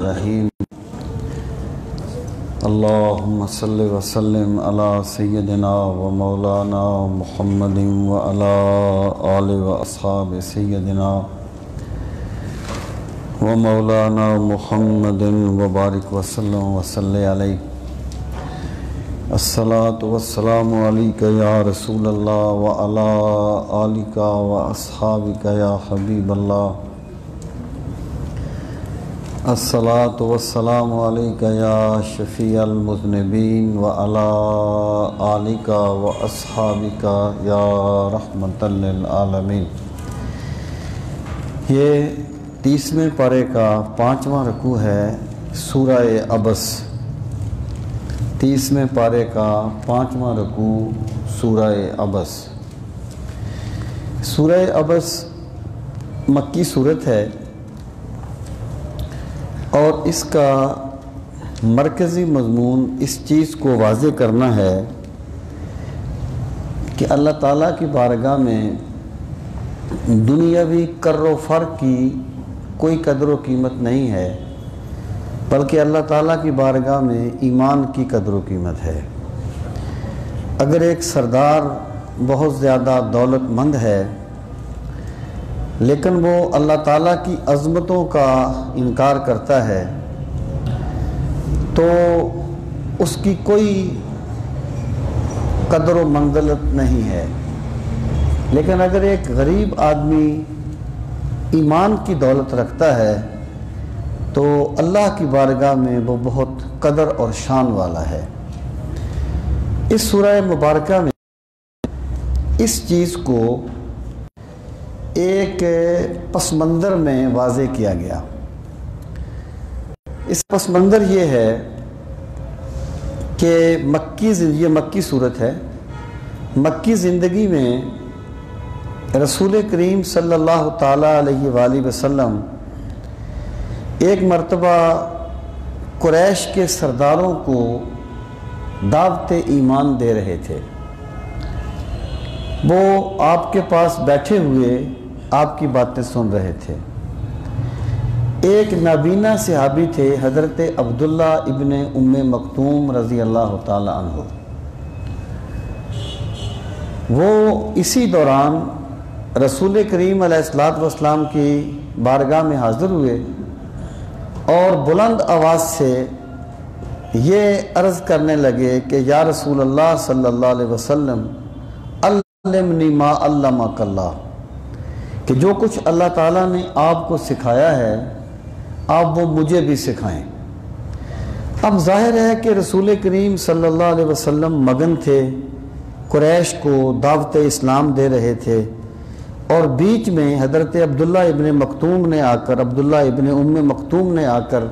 الرحیم اللہم صلی وسلم علی سیدنا و مولانا محمد و علی آل و اصحاب سیدنا و مولانا محمد و بارک وسلم وصلی علیہ الصلاۃ والسلام علیک یا رسول اللہ و علی آلک و اصحابک یا حبیب اللہ الصلاۃ والسلام علیک یا شفیع المذنبین و علی آلک و اصحابک یا رحمۃ للعالمین۔ یہ 30ویں پارے کا 5واں رکوع ہے سورہ عبس۔ 30ویں پارے کا 5واں رکوع سورہ عبس۔ سورہ عبس مکی صورت ہے اور اس کا مرکزی مضمون اس چیز کو واضح کرنا ہے کہ اللہ تعالیٰ کی بارگاہ میں دنیاوی کر و فر کی کوئی قدر و قیمت نہیں ہے، بلکہ اللہ تعالیٰ کی بارگاہ میں ایمان کی قدر و قیمت ہے۔ اگر ایک سردار بہت زیادہ دولت مند ہے لیکن وہ اللہ تعالیٰ کی عظمتوں کا انکار کرتا ہے تو اس کی کوئی قدر و منزلت نہیں ہے، لیکن اگر ایک غریب آدمی ایمان کی دولت رکھتا ہے تو اللہ کی بارگاہ میں وہ بہت قدر اور شان والا ہے۔ اس سورہ مبارکہ میں اس چیز کو ایک پس منظر میں واضح کیا گیا۔ اس پس منظر یہ ہے کہ یہ مکی صورت ہے۔ مکی زندگی میں رسول کریم صلی اللہ تعالیٰ علیہ وآلہ وسلم ایک مرتبہ قریش کے سرداروں کو دعوت ایمان دے رہے تھے۔ وہ آپ کے پاس بیٹھے ہوئے آپ کی باتیں سن رہے تھے۔ ایک نابینا صحابی تھے حضرت عبداللہ ابن ام مکتوم رضی اللہ تعالی عنہ۔ وہ اسی دوران رسول کریم علیہ السلام کی بارگاہ میں حاضر ہوئے اور بلند آواز سے یہ عرض کرنے لگے کہ یا رسول اللہ صلی اللہ علیہ وسلم علمنی ما علمک اللہ، کہ جو کچھ اللہ تعالیٰ نے آپ کو سکھایا ہے آپ وہ مجھے بھی سکھائیں۔ اب ظاہر ہے کہ رسول کریم صلی اللہ علیہ وسلم مگن تھے، قریش کو دعوت اسلام دے رہے تھے، اور بیچ میں حضرت عبداللہ ابن مکتوم نے آ کر ام مکتوم نے آ کر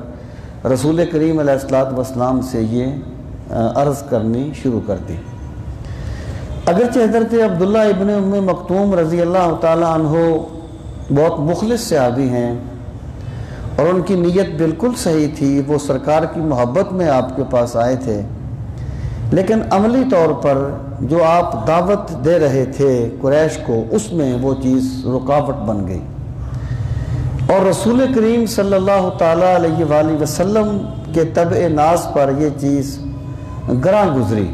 رسول کریم علیہ السلام سے یہ عرض کرنی شروع کر دی۔ اگرچہ حضرت عبداللہ ابن ام مکتوم رضی اللہ تعالی عنہ بہت مخلص صحابی ہیں اور ان کی نیت بالکل صحیح تھی، وہ سرکار کی محبت میں آپ کے پاس آئے تھے، لیکن عملی طور پر جو آپ دعوت دے رہے تھے قریش کو اس میں وہ چیز رکاوٹ بن گئی، اور رسول کریم صلی اللہ تعالی علیہ وآلہ وسلم کے طبع ناز پر یہ چیز گراں گزری۔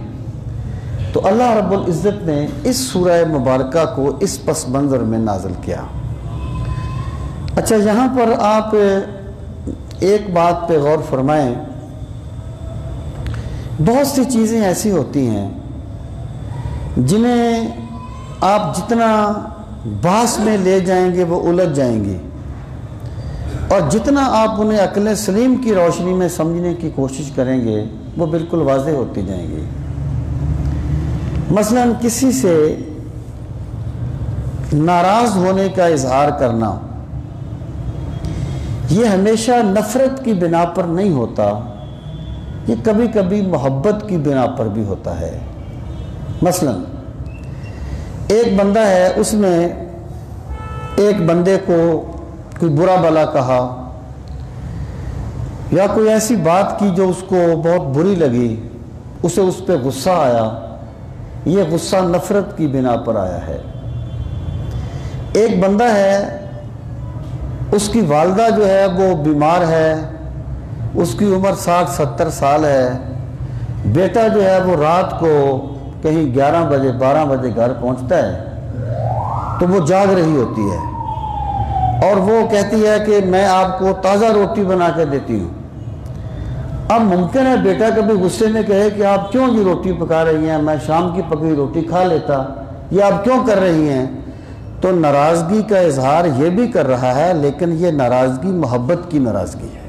تو اللہ رب العزت نے اس سورہ مبارکہ کو اس پس منظر میں نازل کیا۔ اچھا، یہاں پر آپ ایک بات پہ غور فرمائیں، بہت سی چیزیں ایسی ہوتی ہیں جنہیں آپ جتنا بحث میں لے جائیں گے وہ الجھ جائیں گی، اور جتنا آپ انہیں عقل سلیم کی روشنی میں سمجھنے کی کوشش کریں گے وہ بالکل واضح ہوتی جائیں گی۔ مثلا کسی سے ناراض ہونے کا اظہار کرنا یہ ہمیشہ نفرت کی بنا پر نہیں ہوتا، یہ کبھی کبھی محبت کی بنا پر بھی ہوتا ہے۔ مثلا ایک بندہ ہے، اس نے ایک بندے کو کوئی برا بھلا کہا یا کوئی ایسی بات کی جو اس کو بہت بری لگی، اسے اس پہ غصہ آیا، یہ غصہ نفرت کی بنا پر آیا ہے۔ ایک بندہ ہے، اس کی والدہ جو ہے وہ بیمار ہے اس کی عمر 60-70 سال ہے، بیٹا جو ہے وہ رات کو کہیں 11 بجے 12 بجے گھر پہنچتا ہے تو وہ جاگ رہی ہوتی ہے اور وہ کہتی ہے کہ میں آپ کو تازہ روٹی بنا کے دیتی ہوں۔ اب ممکن ہے بیٹا کبھی غصے میں کہے کہ آپ کیوں یہ روٹی پکا رہی ہیں، میں شام کی پکی روٹی کھا لیتا، یہ آپ کیوں کر رہی ہیں؟ تو ناراضگی کا اظہار یہ بھی کر رہا ہے، لیکن یہ ناراضگی محبت کی ناراضگی ہے۔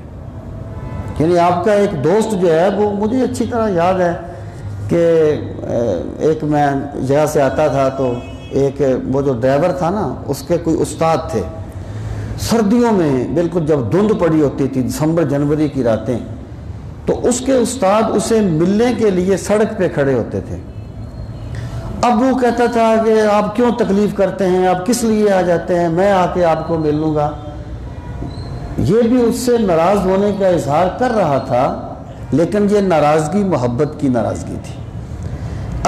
یعنی آپ کا ایک دوست جو ہے وہ مجھے اچھی طرح یاد ہے کہ ایک میں جگہ سے آتا تھا تو ایک وہ جو ڈرائیور تھا نا اس کے کوئی استاد تھے، سردیوں میں بالکل جب دھند پڑی ہوتی تھی دسمبر جنوری کی راتیں، تو اس کے استاد اسے ملنے کے لیے سڑک پہ کھڑے ہوتے تھے۔ اب وہ کہتا تھا کہ آپ کیوں تکلیف کرتے ہیں، آپ کس لیے آ جاتے ہیں، میں آ کے آپ کو مل لوں گا۔ یہ بھی اس سے ناراض ہونے کا اظہار کر رہا تھا، لیکن یہ ناراضگی محبت کی ناراضگی تھی۔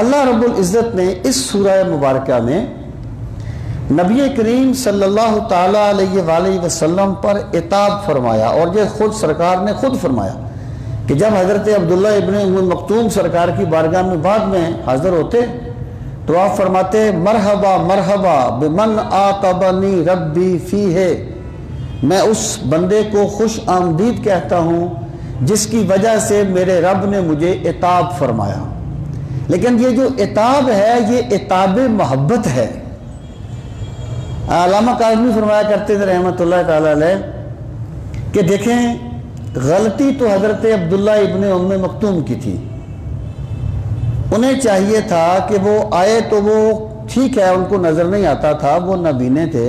اللہ رب العزت نے اس سورہ مبارکہ میں نبی کریم صلی اللہ تعالیٰ علیہ وآلہ وسلم پر عتاب فرمایا، اور یہ خود سرکار نے خود فرمایا کہ جب حضرت عبداللہ ابن ام مکتوم سرکار کی بارگاہ میں بعد میں حاضر ہوتے تو آپ فرماتے مرحبا مرحبا بمن عاقبنی ربی فیہ، میں اس بندے کو خوش آمدید کہتا ہوں جس کی وجہ سے میرے رب نے مجھے عتاب فرمایا۔ لیکن یہ جو عتاب ہے یہ عتاب محبت ہے۔ علامہ کاظمی فرمایا کرتے تھے رحمۃ اللہ تعالی علیہ کہ دیکھیں غلطی تو حضرت عبداللہ ابن ام مکتوم کی تھی، انہیں چاہیے تھا کہ وہ آئے تو وہ ٹھیک ہے ان کو نظر نہیں آتا تھا، وہ نابینے تھے،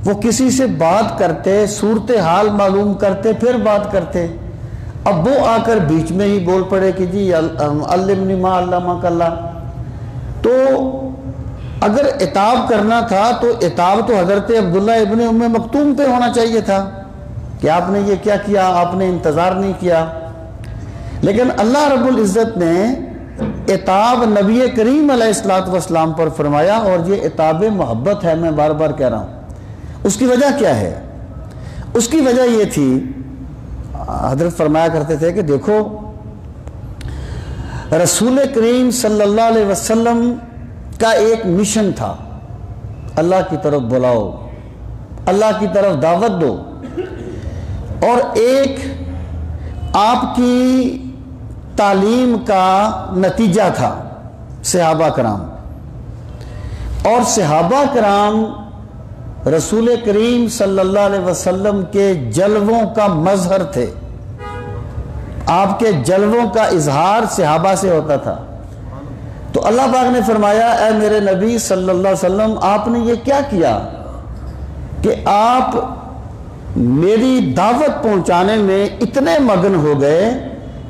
وہ کسی سے بات کرتے صورتحال معلوم کرتے پھر بات کرتے۔ اب وہ آ کر بیچ میں ہی بول پڑے کہ جی علمنی ما علمک اللہ، تو اگر عتاب کرنا تھا تو عتاب تو حضرت عبداللہ ابن ام مکتوم پہ ہونا چاہیے تھا کہ آپ نے یہ کیا کیا، آپ نے انتظار نہیں کیا۔ لیکن اللہ رب العزت نے عتاب نبی کریم علیہ السلام پر فرمایا، اور یہ عتاب محبت ہے، میں بار بار کہہ رہا ہوں۔ اس کی وجہ کیا ہے؟ اس کی وجہ یہ تھی، حضرت فرمایا کرتے تھے کہ دیکھو رسول کریم صلی اللہ علیہ وسلم کا ایک مشن تھا، اللہ کی طرف بلاؤ، اللہ کی طرف دعوت دو، اور ایک آپ کی تعلیم کا نتیجہ تھا صحابہ کرام، اور صحابہ کرام رسول کریم صلی اللہ علیہ وسلم کے جلووں کا مظہر تھے، آپ کے جلووں کا اظہار صحابہ سے ہوتا تھا۔ تو اللہ پاک نے فرمایا اے میرے نبی صلی اللہ علیہ وسلم آپ نے یہ کیا کیا کہ آپ میری دعوت پہنچانے میں اتنے مگن ہو گئے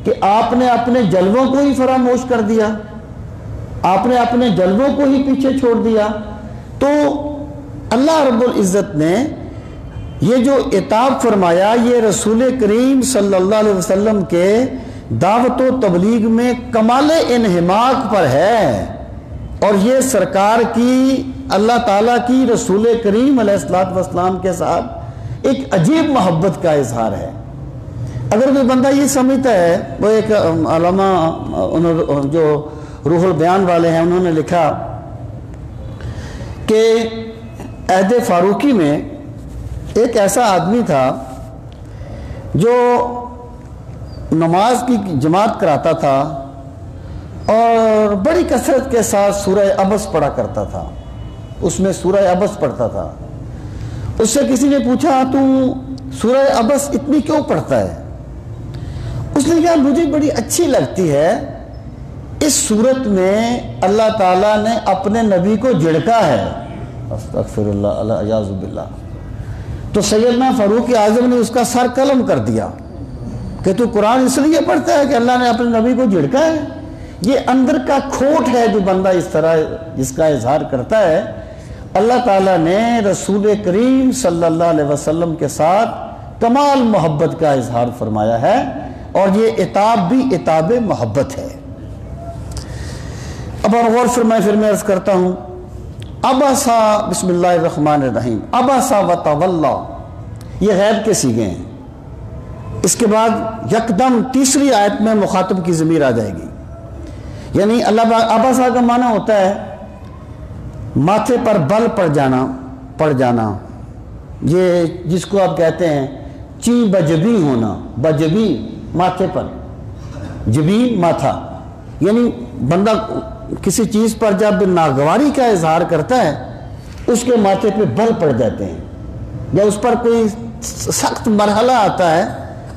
کہ آپ نے اپنے جلووں کو ہی فراموش کر دیا، آپ نے اپنے جلووں کو ہی پیچھے چھوڑ دیا۔ تو اللہ رب العزت نے یہ جو عتاب فرمایا یہ رسول کریم صلی اللہ علیہ وسلم کے دعوت و تبلیغ میں کمال انہماک پر ہے، اور یہ سرکار کی اللہ تعالیٰ کی رسول کریم علیہ السلام کے ساتھ ایک عجیب محبت کا اظہار ہے۔ اگر کوئی بندہ یہ سمجھتا ہے، وہ ایک علامہ جو روح البیان والے ہیں انہوں نے لکھا کہ عہد فاروقی میں ایک ایسا آدمی تھا جو نماز کی جماعت کراتا تھا اور بڑی کثرت کے ساتھ سورہ عبس پڑھا کرتا تھا، اس میں سورہ عبس پڑھتا تھا۔ اس سے کسی نے پوچھا تو سورہ عبس اتنی کیوں پڑھتا ہے؟ اس نے کہا مجھے بڑی اچھی لگتی ہے، اس صورت میں اللہ تعالیٰ نے اپنے نبی کو جھڑکا ہے، استغفر اللہ اعوذ باللہ۔ تو سیدنا فاروق اعظم نے اس کا سر قلم کر دیا کہ تو قرآن اس لیے پڑھتا ہے کہ اللہ نے اپنے نبی کو جھڑکا ہے؟ یہ اندر کا کھوٹ ہے جو بندہ اس طرح جس کا اظہار کرتا ہے۔ اللہ تعالیٰ نے رسول کریم صلی اللہ علیہ وسلم کے ساتھ کمال محبت کا اظہار فرمایا ہے، اور یہ عتاب بھی عتاب محبت ہے۔ اب اور غور فرمائے، پھر میں عرض کرتا ہوں ابسا، بسم اللہ الرحمن الرحیم، ابسا وتولا، یہ غیب کے صیغے ہیں۔ اس کے بعد یکدم تیسری آیت میں مخاطب کی ضمیر آ جائے گی، یعنی اللہ ابسا کا معنی ہوتا ہے ماتھے پر بل پڑ جانا، یہ جس کو آپ کہتے ہیں چی بجبی ہونا، بجبی ماتھے پر، جبین ماتھا، یعنی بندہ کسی چیز پر جب ناگواری کا اظہار کرتا ہے اس کے ماتھے پہ بل پڑ جاتے ہیں، یا اس پر کوئی سخت مرحلہ آتا ہے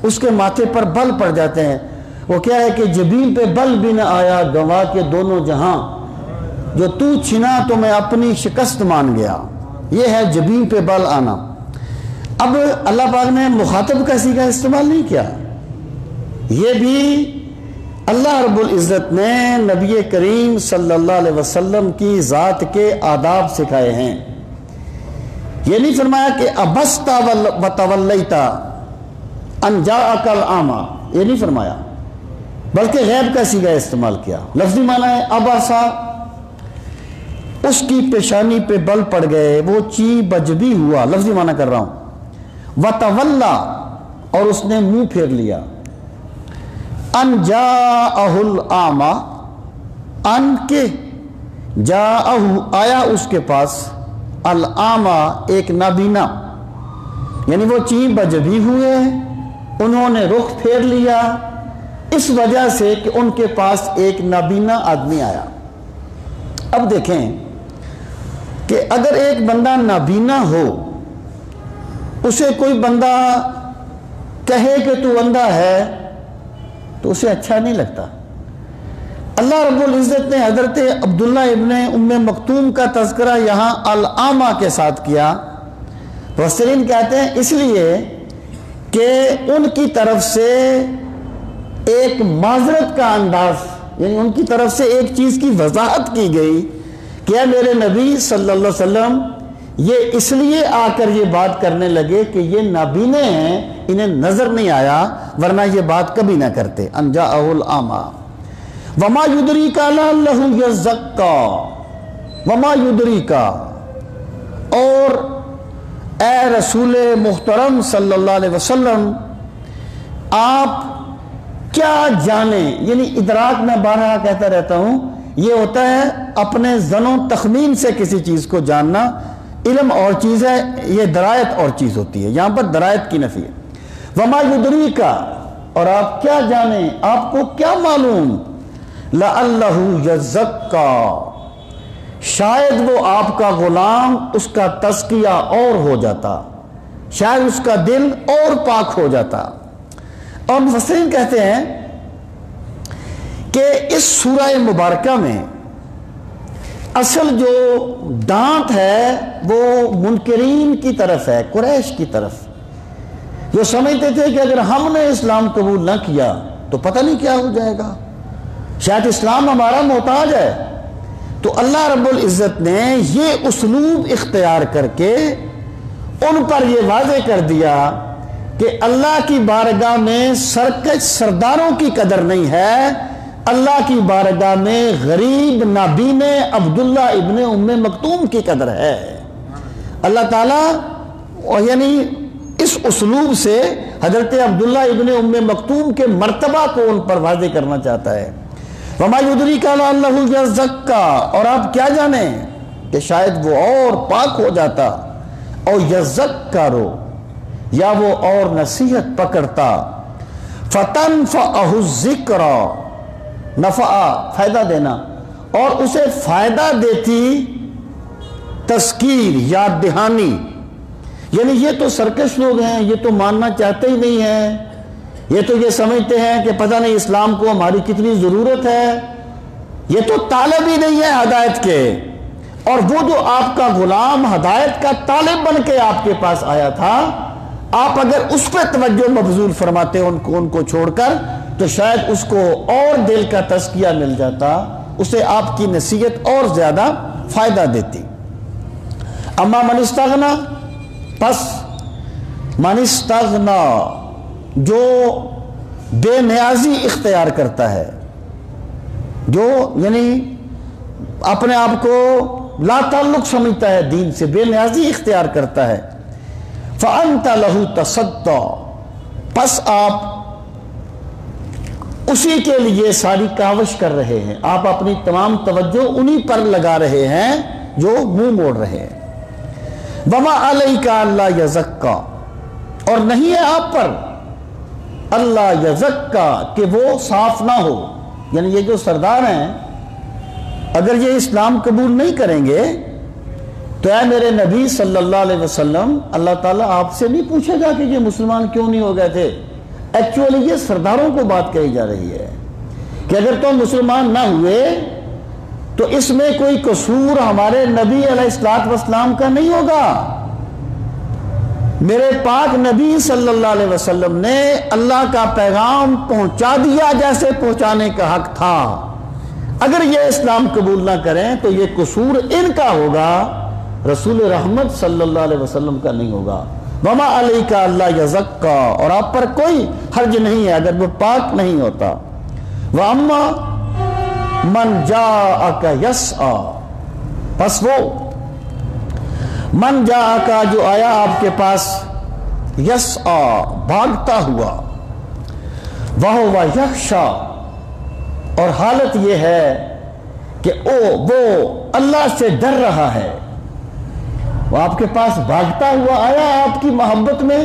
اس کے ماتھے پر بل پڑ جاتے ہیں۔ وہ کیا ہے کہ جبین پہ بل بھی نہ آیا گواہ کے دونوں جہاں، جو تو چھنا تو میں اپنی شکست مان گیا، یہ ہے جبین پہ بل آنا۔ اب اللہ پاک نے مخاطب کا صیغہ استعمال نہیں کیا، یہ بھی اللہ رب العزت نے نبی کریم صلی اللہ علیہ وسلم کی ذات کے آداب سکھائے ہیں۔ یہ نہیں فرمایا کہ ابستا وتولیتا ان جاءک الاعمی، یہ نہیں فرمایا، بلکہ غیب کا صیغہ استعمال کیا۔ لفظی معنی ہے ابسا، اس کی پیشانی پہ بل پڑ گئے، وہ چی بجبی ہوا، لفظی معنی کر رہا ہوں، وتولا، اور اس نے منہ پھیر لیا، ان جاءہ الاعمی، ان کے جاءہ آیا اس کے پاس، الاعمی ایک نابینا، یعنی وہ چی بجبی ہوئے، انہوں نے رخ پھیر لیا اس وجہ سے کہ ان کے پاس ایک نابینا آدمی آیا۔ اب دیکھیں کہ اگر ایک بندہ نابینا ہو، اسے کوئی بندہ کہے کہ تو اندھا ہے تو اسے اچھا نہیں لگتا۔ اللہ رب العزت نے حضرت عبداللہ ابن ام مکتوم کا تذکرہ یہاں الاعمی کے ساتھ کیا، مفسرین کہتے ہیں اس لیے کہ ان کی طرف سے ایک معذرت کا انداز، یعنی ان کی طرف سے ایک چیز کی وضاحت کی گئی کہ اے میرے نبی صلی اللہ علیہ وسلم، یہ اس لیے آ کر یہ بات کرنے لگے کہ یہ نابینے ہیں، انہیں نظر نہیں آیا، ورنہ یہ بات کبھی نہ کرتے۔ ان جاءہ الاعمی وما یدریک لعلہ یزکا، وما یدریک، اور اے رسول محترم صلی اللہ علیہ وسلم آپ کیا جانیں، یعنی ادراک میں بارہا کہتا رہتا ہوں، یہ ہوتا ہے اپنے ظن و تخمین سے کسی چیز کو جاننا، علم اور چیز ہے، یہ درایت اور چیز ہوتی ہے، یہاں پر درایت کی نفی ہے۔ وما یدریک، اور آپ کیا جانیں، آپ کو کیا معلوم، لعلہ یزکا، شاید وہ آپ کا غلام اس کا تزکیہ اور ہو جاتا، شاید اس کا دل اور پاک ہو جاتا۔ اور مفسرین کہتے ہیں کہ اس سورہ مبارکہ میں اصل جو ڈانٹ ہے وہ منکرین کی طرف ہے، قریش کی طرف، جو سمجھتے تھے کہ اگر ہم نے اسلام قبول نہ کیا تو پتہ نہیں کیا ہو جائے گا، شاید اسلام ہمارا محتاج ہے۔ تو اللہ رب العزت نے یہ اسلوب اختیار کر کے ان پر یہ واضح کر دیا کہ اللہ کی بارگاہ میں سرداروں کی قدر نہیں ہے، اللہ کی بارگاہ میں غریب نابینے عبداللہ ابن ام مکتوم کی قدر ہے۔ اللہ تعالیٰ یعنی اس اسلوب سے حضرت عبداللہ ابن ام مکتوم کے مرتبہ کو ان پر واضح کرنا چاہتا ہے۔ وما یدریک لعلہ یزکا، اور آپ کیا جانیں کہ شاید وہ اور پاک ہو جاتا، اور یذکرو، یا وہ اور نصیحت پکڑتا، فتنفعہ الذکر، نفع فائدہ دینا، اور اسے فائدہ دیتی تذکیر، یاد دہانی، یعنی یہ تو سرکش لوگ ہیں، یہ تو ماننا چاہتے ہی نہیں ہیں، یہ تو یہ سمجھتے ہیں کہ پتہ نہیں اسلام کو ہماری کتنی ضرورت ہے، یہ تو طالب ہی نہیں ہے ہدایت کے، اور وہ جو آپ کا غلام ہدایت کا طالب بن کے آپ کے پاس آیا تھا، آپ اگر اس پہ توجہ مبذول فرماتے ان کو چھوڑ کر، تو شاید اس کو اور دل کا تزکیہ مل جاتا، اسے آپ کی نصیحت اور زیادہ فائدہ دیتی۔ اما من استغنا، پس من استغنا، جو بے نیازی اختیار کرتا ہے، جو یعنی اپنے آپ کو لا تعلق سمجھتا ہے دین سے، بے نیازی اختیار کرتا ہے، فأنت لہ تصدی، پس آپ اسی کے لیے ساری کاوش کر رہے ہیں، آپ اپنی تمام توجہ انہی پر لگا رہے ہیں جو منہ موڑ رہے ہیں۔ وَمَا عَلَيْكَ أَلَّا يَزَكَّى، اور نہیں ہے آپ پر اللہ یزکا کہ وہ صاف نہ ہو، یعنی یہ جو سردار ہیں اگر یہ اسلام قبول نہیں کریں گے تو اے میرے نبی صلی اللہ علیہ وسلم، اللہ تعالیٰ آپ سے نہیں پوچھے گا کہ یہ مسلمان کیوں نہیں ہو گئے تھے۔ ایکچولی یہ سرداروں کو بات کہی جا رہی ہے کہ اگر تم مسلمان نہ ہوئے تو اس میں کوئی قصور ہمارے نبی علیہ السلام کا نہیں ہوگا۔ میرے پاک نبی صلی اللہ علیہ وسلم نے اللہ کا پیغام پہنچا دیا جیسے پہنچانے کا حق تھا۔ اگر یہ اسلام قبول نہ کریں تو یہ قصور ان کا ہوگا، رسول رحمت صلی اللہ علیہ وسلم کا نہیں ہوگا۔ وَمَا عَلَيْكَ أَلَّا يَزَكَّى، اور آپ پر کوئی حرج نہیں ہے اگر وہ پاک نہیں ہوتا۔ وَأَمَّا مَنْ جَاءَكَ يَسْعَى، پس وہ من جاءکا جو آیا آپ کے پاس، یسعى بھاگتا ہوا، وَهُوَ يَخْشَى، اور حالت یہ ہے کہ وہ اللہ سے ڈر رہا ہے۔ وہ آپ کے پاس بھاگتا ہوا آیا آپ کی محبت میں،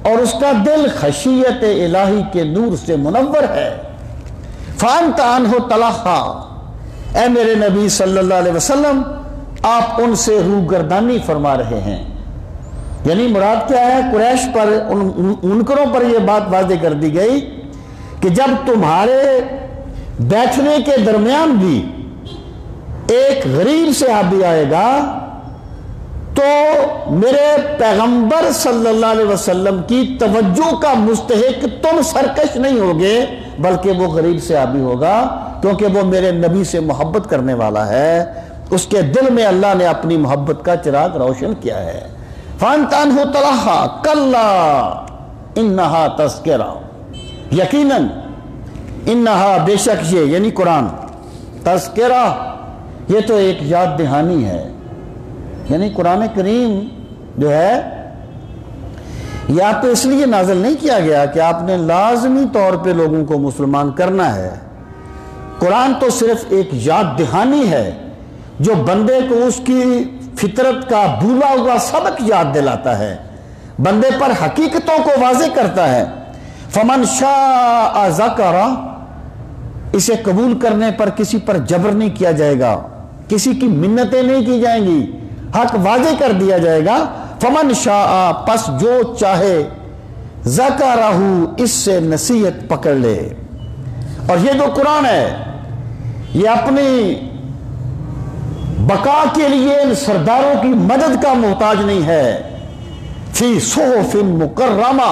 اور اس کا دل خشیت الہی کے نور سے منور ہے۔ فَأَنْتَ عَنْهُ تَلَهَّى، اے میرے نبی صلی اللہ علیہ وسلم آپ ان سے روگردانی فرما رہے ہیں۔ یعنی مراد کیا ہے؟ قریش پر، منکروں پر یہ بات واضح کر دی گئی کہ جب تمہارے بیٹھنے کے درمیان بھی ایک غریب صحابی آئے گا تو میرے پیغمبر صلی اللہ علیہ وسلم کی توجہ کا مستحق تم سرکش نہیں ہوگے، بلکہ وہ غریب صحابی ہوگا، کیونکہ وہ میرے نبی سے محبت کرنے والا ہے، اس کے دل میں اللہ نے اپنی محبت کا چراغ روشن کیا ہے۔ فَأَنْتَ عَنْهُ تَلَهَّى كَلَّا إِنَّهَا تَذْكِرَةٌ، یقیناً انہا بے شک یہ یعنی قرآن، تذکرہ یہ تو ایک یاد دہانی ہے، یعنی قرآن کریم جو ہے یہ آپ پہ اس لیے نازل نہیں کیا گیا کہ آپ نے لازمی طور پہ لوگوں کو مسلمان کرنا ہے۔ قرآن تو صرف ایک یاد دہانی ہے جو بندے کو اس کی فطرت کا بھولا ہوا سبق یاد دلاتا ہے، بندے پر حقیقتوں کو واضح کرتا ہے۔ فَمَنْ شَاءَ ذَكَرَ، اسے قبول کرنے پر کسی پر جبر نہیں کیا جائے گا، کسی کی منتیں نہیں کی جائیں گی، حق واضح کر دیا جائے گا۔ فَمَنْ شَاءَ، پس جو چاہے، ذَكَرَهُ، اس سے نصیحت پکڑ لے۔ اور یہ جو قرآن ہے یہ اپنی بقا کے لیے ان سرداروں کی مدد کا محتاج نہیں ہے۔ فی صحف مکرمہ،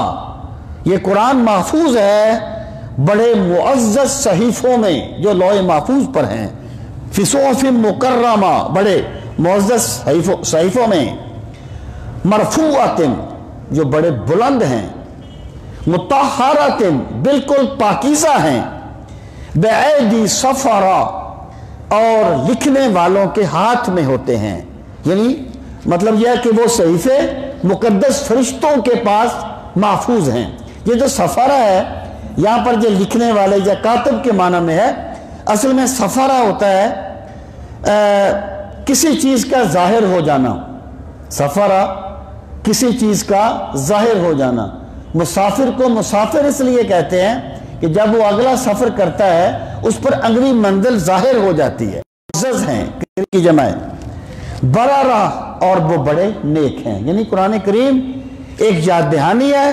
یہ قرآن محفوظ ہے بڑے معزز صحیفوں میں جو لوح محفوظ پر ہیں۔ فی صحف مکرمہ، بڑے معزز صحیفوں میں، مرفوعۃ، جو بڑے بلند ہیں، مطہرۃ، بالکل پاکیزہ ہیں، بأیدی سفرہ، اور لکھنے والوں کے ہاتھ میں ہوتے ہیں۔ یعنی مطلب یہ ہے کہ وہ صحیفے مقدس فرشتوں کے پاس محفوظ ہیں۔ یہ جو سفرہ ہے یہاں پر جو لکھنے والے یا کاتب کے معنی میں ہے، اصل میں سفرہ ہوتا ہے کسی چیز کا ظاہر ہو جانا، سفرہ کسی چیز کا ظاہر ہو جانا۔ مسافر کو مسافر اس لیے کہتے ہیں کہ جب وہ اگلا سفر کرتا ہے اس پر اگلی منزل ظاہر ہو جاتی ہے۔ معزز ہیں کی جمع ہے، برارہ، اور وہ بڑے نیک ہیں۔ یعنی قرآن کریم ایک یاد دہانی ہے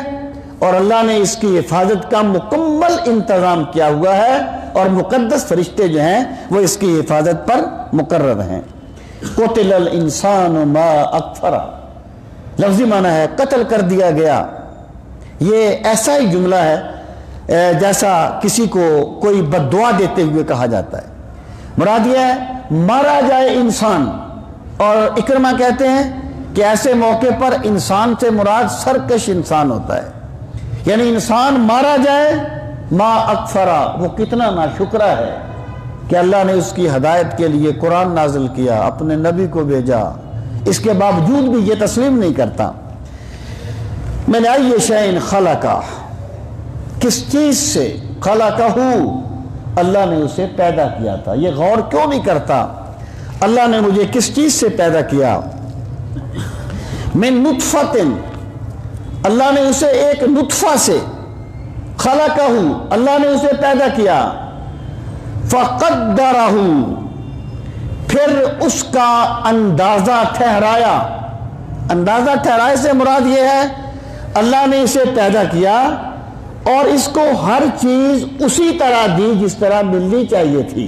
اور اللہ نے اس کی حفاظت کا مکمل انتظام کیا ہوا ہے، اور مقدس فرشتے جو ہیں وہ اس کی حفاظت پر مقرر ہیں۔ قتل الانسان ما اکفرہ، لفظی معنی ہے قتل کر دیا گیا۔ یہ ایسا ہی جملہ ہے جیسا کسی کو کوئی بد دعا دیتے ہوئے کہا جاتا ہے۔ مراد یہ ہے مارا جائے انسان، اور اکرمہ کہتے ہیں کہ ایسے موقع پر انسان سے مراد سرکش انسان ہوتا ہے، یعنی انسان مارا جائے، ما اکفرہ، وہ کتنا ناشکرہ ہے کہ اللہ نے اس کی ہدایت کے لیے قرآن نازل کیا، اپنے نبی کو بھیجا، اس کے باوجود بھی یہ تسلیم نہیں کرتا۔ من ای شیء خلقہ، کس چیز سے؟ خلقہ، اللہ نے اسے پیدا کیا تھا۔ یہ غور کیوں نہیں کرتا اللہ نے مجھے کس چیز سے پیدا کیا؟ من نطفۃ، اللہ نے اسے ایک نطفہ سے، خلقہ، اللہ نے اسے پیدا کیا، فقدرہ، پھر اس کا اندازہ ٹھہرایا۔ اندازہ ٹھہرائے سے مراد یہ ہے اللہ نے اسے پیدا کیا اور اس کو ہر چیز اسی طرح دی جس طرح ملنی چاہیے تھی۔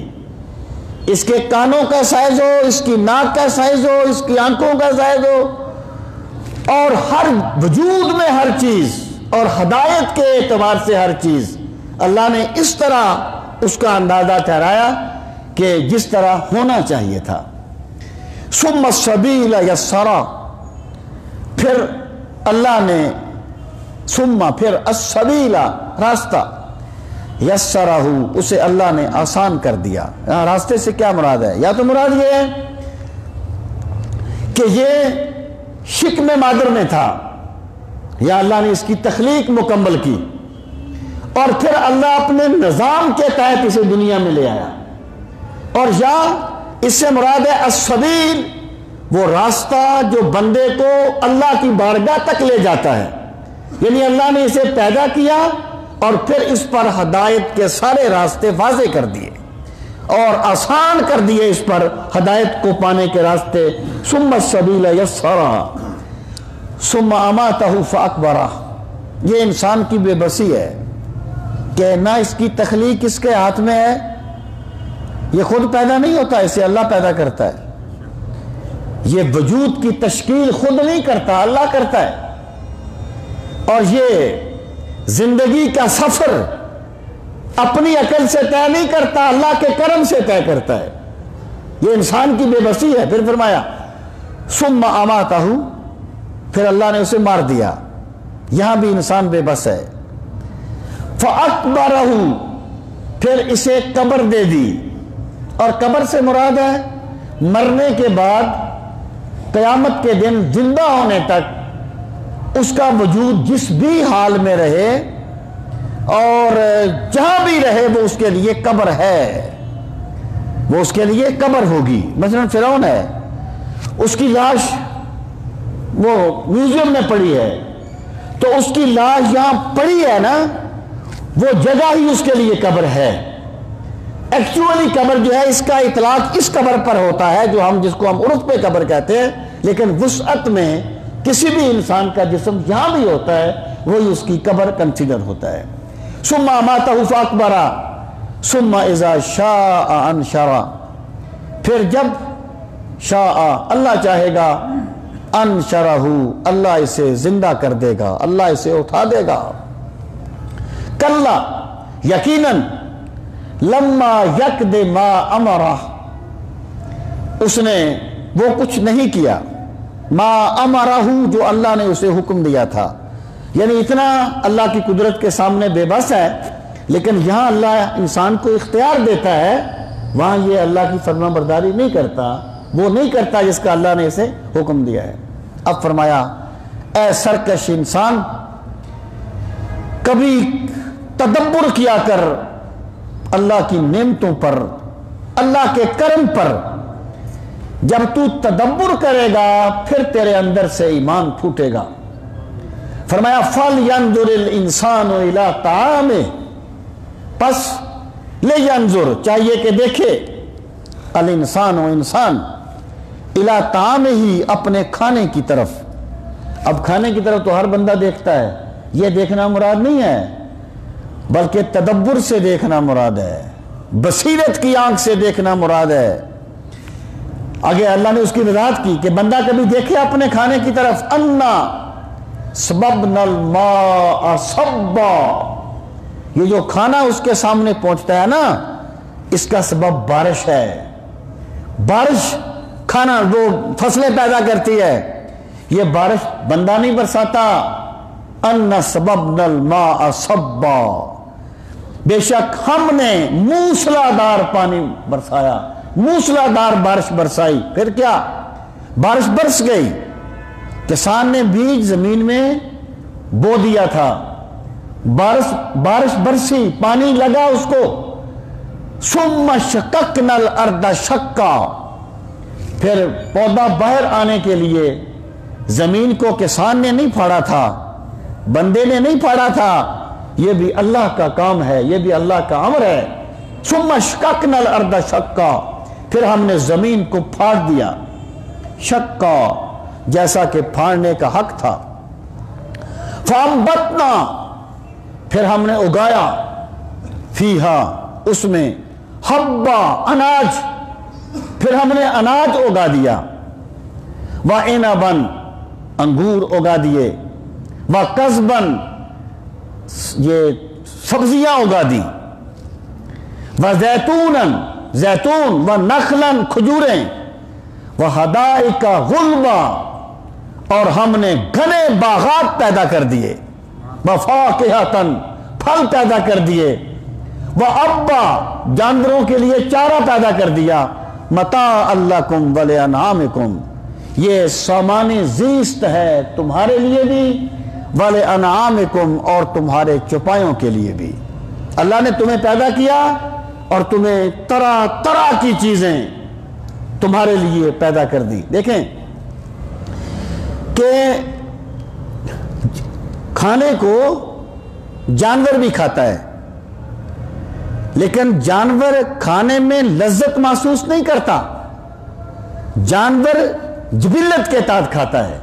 اس کے کانوں کا سائز ہو، اس کی ناک کا سائز ہو، اس کی آنکھوں کا سائز ہو، اور ہر وجود میں ہر چیز اور ہدایت کے اعتبار سے ہر چیز اللہ نے اس طرح اس کا اندازہ ٹھہرایا کہ جس طرح ہونا چاہیے تھا۔ ثم السبیل یسرا، پھر اللہ نے پھر السبیل، راستہ، یسرہ، اسے اللہ نے آسان کر دیا۔ راستے سے کیا مراد ہے؟ یا تو مراد یہ ہے کہ یہ شکم مادر میں تھا، یا اللہ نے اس کی تخلیق مکمل کی اور پھر اللہ اپنے نظام کے تحت اسے دنیا میں لے آیا، اور یا اس سے مراد ہے السبیل، وہ راستہ جو بندے کو اللہ کی بارگاہ تک لے جاتا ہے۔ یعنی اللہ نے اسے پیدا کیا اور پھر اس پر ہدایت کے سارے راستے واضح کر دیے اور آسان کر دیے اس پر ہدایت کو پانے کے راستے۔ ثم السبیل یسرا ثم اماتہ فاقبرہ، یہ انسان کی بے بسی ہے کہ نہ اس کی تخلیق اس کے ہاتھ میں ہے، یہ خود پیدا نہیں ہوتا، اسے اللہ پیدا کرتا ہے۔ یہ وجود کی تشکیل خود نہیں کرتا، اللہ کرتا ہے، اور یہ زندگی کا سفر اپنی عقل سے طے نہیں کرتا، اللہ کے کرم سے طے کرتا ہے۔ یہ انسان کی بے بسی ہے۔ پھر فرمایا ثم اماتہ، پھر اللہ نے اسے مار دیا۔ یہاں بھی انسان بے بس ہے۔ فاقبرہ، پھر اسے قبر دے دی، اور قبر سے مراد ہے مرنے کے بعد قیامت کے دن زندہ ہونے تک اس کا وجود جس بھی حال میں رہے اور جہاں بھی رہے وہ اس کے لیے قبر ہے، وہ اس کے لیے قبر ہوگی۔ مثلا فرعون ہے، اس کی لاش وہ میوزیم میں پڑی ہے، تو اس کی لاش یہاں پڑی ہے نا، وہ جگہ ہی اس کے لیے قبر ہے۔ ایکچولی قبر جو ہے اس کا اطلاق اس قبر پر ہوتا ہے جو جس کو ہم عرف پہ قبر کہتے ہیں، لیکن وسعت میں کسی بھی انسان کا جسم جہاں بھی ہوتا ہے وہی اس کی قبر کنسیڈر ہوتا ہے۔ ثم اماتہ فاقبرہ ثم اذا شاء انشرہ، پھر جب شاء، اللہ چاہے گا، انشرہ، اللہ اسے زندہ کر دے گا، اللہ اسے اٹھا دے گا۔ کلا، یقیناً، لما یقد ما امرہ، اس نے وہ کچھ نہیں کیا، ما امرہ، جو اللہ نے اسے حکم دیا تھا۔ یعنی اتنا اللہ کی قدرت کے سامنے بے بس ہے، لیکن یہاں اللہ انسان کو اختیار دیتا ہے، وہاں یہ اللہ کی فرما برداری نہیں کرتا، وہ نہیں کرتا جس کا اللہ نے اسے حکم دیا ہے۔ اب فرمایا اے سرکش انسان، کبھی تدبر کیا کر اللہ کی نعمتوں پر، اللہ کے کرم پر۔ جب تو تدبر کرے گا پھر تیرے اندر سے ایمان پھوٹے گا۔ فرمایا فَلْيَنْظُرِ الْإِنسَانُ إِلَىٰ طَعَامِهِ، پس لِيَنْظُرْ، چاہیے کہ دیکھے، الانسان، انسان، إِلَىٰ طَعَامِهِ، اپنے کھانے کی طرف۔ اب کھانے کی طرف تو ہر بندہ دیکھتا ہے، یہ دیکھنا مراد نہیں ہے، بلکہ تدبر سے دیکھنا مراد ہے، بصیرت کی آنکھ سے دیکھنا مراد ہے۔ آگے اللہ نے اس کی وضاحت کی کہ بندہ کبھی دیکھے اپنے کھانے کی طرف۔ انا سببنا الماء صبا، یہ جو کھانا اس کے سامنے پہنچتا ہے نا، اس کا سبب بارش ہے۔ بارش کھانا وہ فصلیں پیدا کرتی ہے، یہ بارش بندہ نہیں برساتا۔ انا سببنا الماء صبا، بے شک ہم نے موسلادھار پانی برسایا، موسلادھار بارش برسائی۔ پھر کیا؟ بارش برس گئی، کسان نے بیج زمین میں بو دیا تھا، بارش برسی، پانی لگا اس کو، ثم شققنا الارض شقا، پھر پودا باہر آنے کے لیے زمین کو کسان نے نہیں پھاڑا تھا، بندے نے نہیں پھاڑا تھا، یہ بھی اللہ کا کام ہے، یہ بھی اللہ کا امر ہے۔ ثم شققنا الارض شقا، پھر ہم نے زمین کو پھاڑ دیا، شقا جیسا کہ پھاڑنے کا حق تھا۔ فانبتنا، پھر ہم نے اگایا، فیہا، اس میں، حبا، اناج، پھر ہم نے اناج اگا دیا، وعنبا، انگور اگا دیے، وقضبا، یہ سبزیاں اگا دی، وزیتونا، زیتون، ونخلا، کھجوریں، وحدائق غلبا، اور ہم نے گھنے باغات پیدا کر دیے، وفاکہۃ، پھل پیدا کر دیے، وابا، جانوروں کے لیے چارہ پیدا کر دیا، متاعا لکم ولانعامکم، یہ سامان زیست ہے تمہارے لیے بھی، ولانعامکم، اور تمہارے چوپایوں کے لیے بھی۔ اللہ نے تمہیں پیدا کیا اور تمہیں طرح طرح کی چیزیں تمہارے لیے پیدا کر دی۔ دیکھیں کہ کھانے کو جانور بھی کھاتا ہے، لیکن جانور کھانے میں لذت محسوس نہیں کرتا، جانور جبلت کے تحت کھاتا ہے،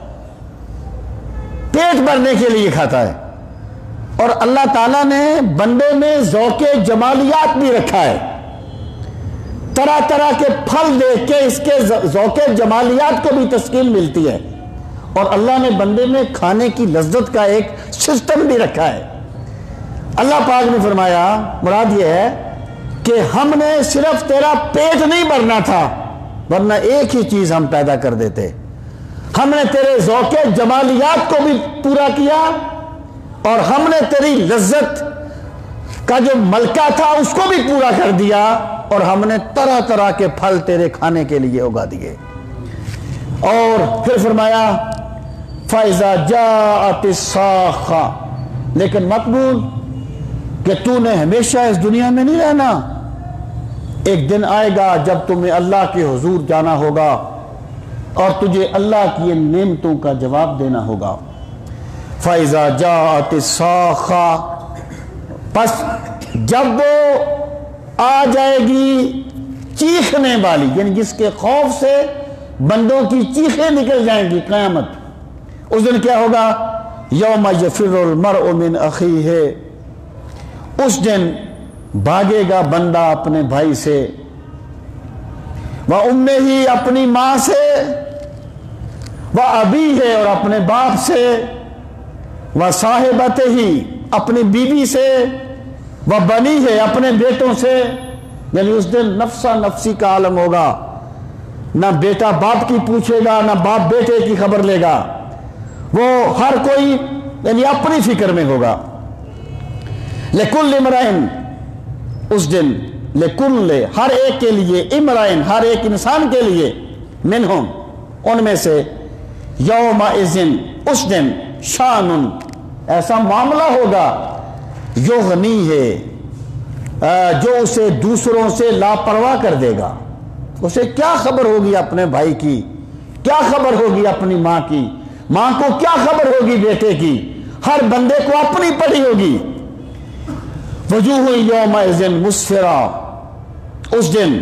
پیٹ بھرنے کے لیے کھاتا ہے۔ اور اللہ تعالیٰ نے بندے میں ذوق جمالیات بھی رکھا ہے، طرح طرح کے پھل دیکھ کے اس کے ذوق جمالیات کو بھی تسکین ملتی ہے، اور اللہ نے بندے میں کھانے کی لذت کا ایک سسٹم بھی رکھا ہے۔ اللہ پاک نے فرمایا، مراد یہ ہے کہ ہم نے صرف تیرا پیٹ نہیں بھرنا تھا، ورنہ ایک ہی چیز ہم پیدا کر دیتے، ہم نے تیرے ذوق جمالیات کو بھی پورا کیا، اور ہم نے تیری لذت کا جو ملکہ تھا اس کو بھی پورا کر دیا، اور ہم نے طرح طرح کے پھل تیرے کھانے کے لیے اگا دیے۔ اور پھر فرمایا فَإِذَا جَاءَتِ الصَّاخَّةُ، لیکن مت بھول کہ تو نے ہمیشہ اس دنیا میں نہیں رہنا، ایک دن آئے گا جب تمہیں اللہ کے حضور جانا ہوگا اور تجھے اللہ کی نعمتوں کا جواب دینا ہوگا۔ فَإِذَا جَاءَتِ الصَّاخَّةُ، پس جب وہ آ جائے گی چیخنے والی، یعنی جس کے خوف سے بندوں کی چیخیں نکل جائیں گی، قیامت، اس دن کیا ہوگا؟ یوم یفر المرء من اخیہ، اس دن بھاگے گا بندہ اپنے بھائی سے، وَأُمِّهِ، اپنی ماں سے، وَأَبِيهِ، اور اپنے باپ سے، وَصَاحِبَتِهِ، اپنی بیوی سے، وَبَنِيهِ، اپنے بیٹوں سے۔ یعنی اس دن نفسا نفسی کا عالم ہوگا، نہ بیٹا باپ کی پوچھے گا، نہ باپ بیٹے کی خبر لے گا، وہ ہر کوئی یعنی اپنی فکر میں ہوگا۔ لِكُلِّ امْرَئٍ، اس دن، لِكُلِّ، ہر ایک کے لیے، امرئن، ہر ایک انسان کے لیے، منہم، ان میں سے، یومئذ، اس دن، شان، ایسا معاملہ ہوگا، یغنی ہے، جو اسے دوسروں سے لاپرواہ کر دے گا۔ اسے کیا خبر ہوگی اپنے بھائی کی، کیا خبر ہوگی اپنی ماں کی، ماں کو کیا خبر ہوگی بیٹے کی، ہر بندے کو اپنی پڑی ہوگی۔ وجوہ یومئذ مسفرہ، اس دن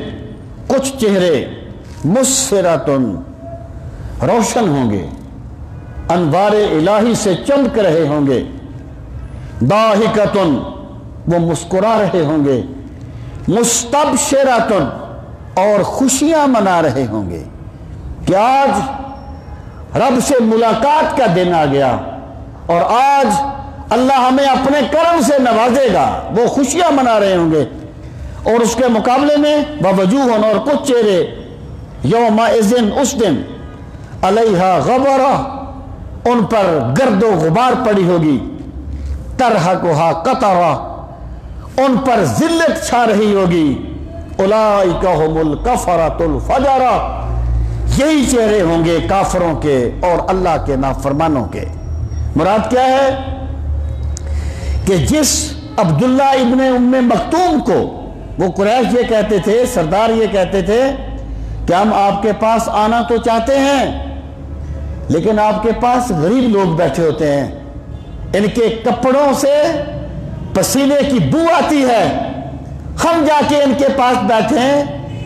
کچھ چہرے، مسفرۃن، روشن ہوں گے، انوار الہی سے چمک رہے ہوں گے، ضاحکۃن، وہ مسکرا رہے ہوں گے، مستبشرۃن، اور خوشیاں منا رہے ہوں گے کہ آج رب سے ملاقات کا دن آ گیا، اور آج اللہ ہمیں اپنے کرم سے نوازے گا، وہ خوشیاں منا رہے ہوں گے۔ اور اس کے مقابلے میں ووجوہ، اور کچھ چہرے، یومئذ، اس دن، علیہا غبرہ، ان پر گرد و غبار پڑی ہوگی، ترہقھا قطرہ، ان پر ذلت چھا رہی ہوگی، اولئک ھم الکفرۃ الفجرہ، یہی چہرے ہوں گے کافروں کے اور اللہ کے نافرمانوں کے۔ مراد کیا ہے کہ جس عبداللہ ابن ام مکتوم کو وہ قریش یہ کہتے تھے، سردار یہ کہتے تھے کہ ہم آپ کے پاس آنا تو چاہتے ہیں لیکن آپ کے پاس غریب لوگ بیٹھے ہوتے ہیں، ان کے کپڑوں سے پسینے کی بو آتی ہے، ہم جا کے ان کے پاس بیٹھے ہیں،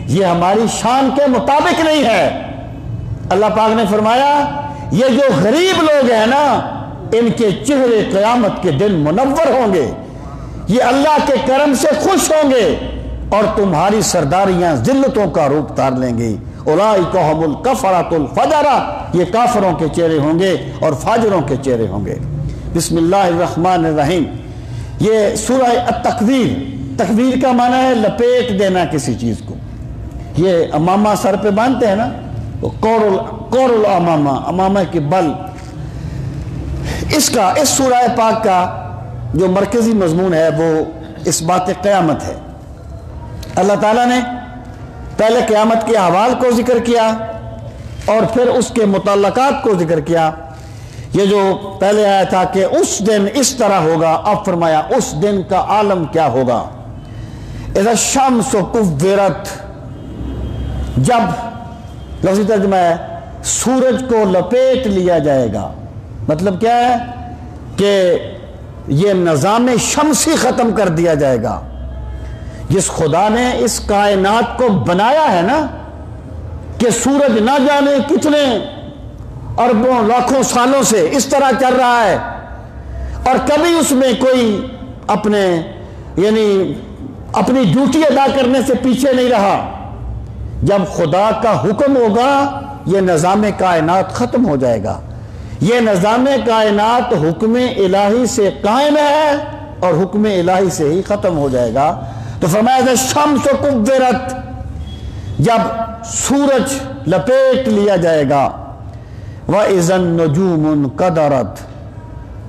یہ ہماری شان کے مطابق نہیں ہے۔ اللہ پاک نے فرمایا یہ جو غریب لوگ ہیں نا، ان کے چہرے قیامت کے دن منور ہوں گے، یہ اللہ کے کرم سے خوش ہوں گے اور تمہاری سرداریاں ذلتوں کا روپ دھار لیں گی۔ اولئک هم الکفرۃ الفجرہ، یہ کافروں کے چہرے ہوں گے اور فاجروں کے چہرے ہوں گے۔ بسم اللہ الرحمن الرحیم۔ یہ سورہ التکویر، تکویر کا معنی ہے لپیٹ دینا کسی چیز کو۔ یہ امامہ سر پہ باندھتے ہیں نا، تو کور الامامہ، امامہ کی بل۔ اس سورہ پاک کا جو مرکزی مضمون ہے وہ اس بات قیامت ہے۔ اللہ تعالیٰ نے پہلے قیامت کے احوال کو ذکر کیا اور پھر اس کے متعلقات کو ذکر کیا۔ یہ جو پہلے آیا تھا کہ اس دن اس طرح ہوگا، اب فرمایا اس دن کا عالم کیا ہوگا۔ اذا الشمس کورت، جب لفظی ترجمہ ہے سورج کو لپیٹ لیا جائے گا، مطلب کیا ہے کہ یہ نظام شمسی ختم کر دیا جائے گا۔ جس خدا نے اس کائنات کو بنایا ہے نا، کہ سورج نہ جانے کتنے اربوں لاکھوں سالوں سے اس طرح چل رہا ہے اور کبھی اس میں کوئی اپنی ڈیوٹی ادا کرنے سے پیچھے نہیں رہا، جب خدا کا حکم ہوگا یہ نظام کائنات ختم ہو جائے گا۔ یہ نظام کائنات حکم الہی سے قائم ہے اور حکم الہی سے ہی ختم ہو جائے گا۔ تو فرمایا شمس کورت، جب سورج لپیٹ لیا جائے گا، وَإِذَا النُّجُومُ انْقَدَرَتْ،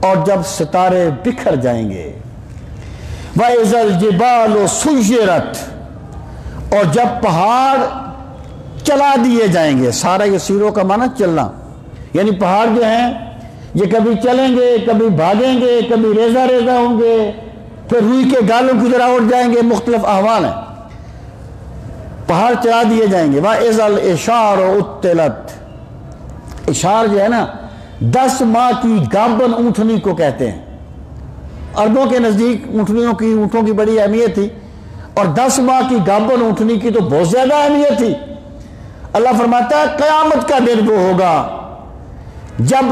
اور جب ستارے بکھر جائیں گے، وَإِذَا الْجِبَالُ سُيِّرَتْ، اور جب پہاڑ چلا دیے جائیں گے۔ سارا یہ سیروں کا معنی چلنا، یعنی پہاڑ جو ہیں یہ کبھی چلیں گے، کبھی بھاگیں گے، کبھی ریزہ ریزہ ہوں گے، پھر روئی کے گالوں کی طرح اٹھ جائیں گے، مختلف احوال ہیں۔ پہاڑ چلا دیے جائیں گے۔ وَإِذَا الْإِشَارُ عُطِّلَتْ، اشار جو ہے نا 10 ماہ کی گابن اونٹنی کو کہتے ہیں۔ عربوں کے نزدیک اونٹوں کی بڑی اہمیت تھی اور 10 ماہ کی گابن اونٹنی کی تو بہت زیادہ اہمیت تھی۔ اللہ فرماتا ہے قیامت کا دن وہ ہوگا جب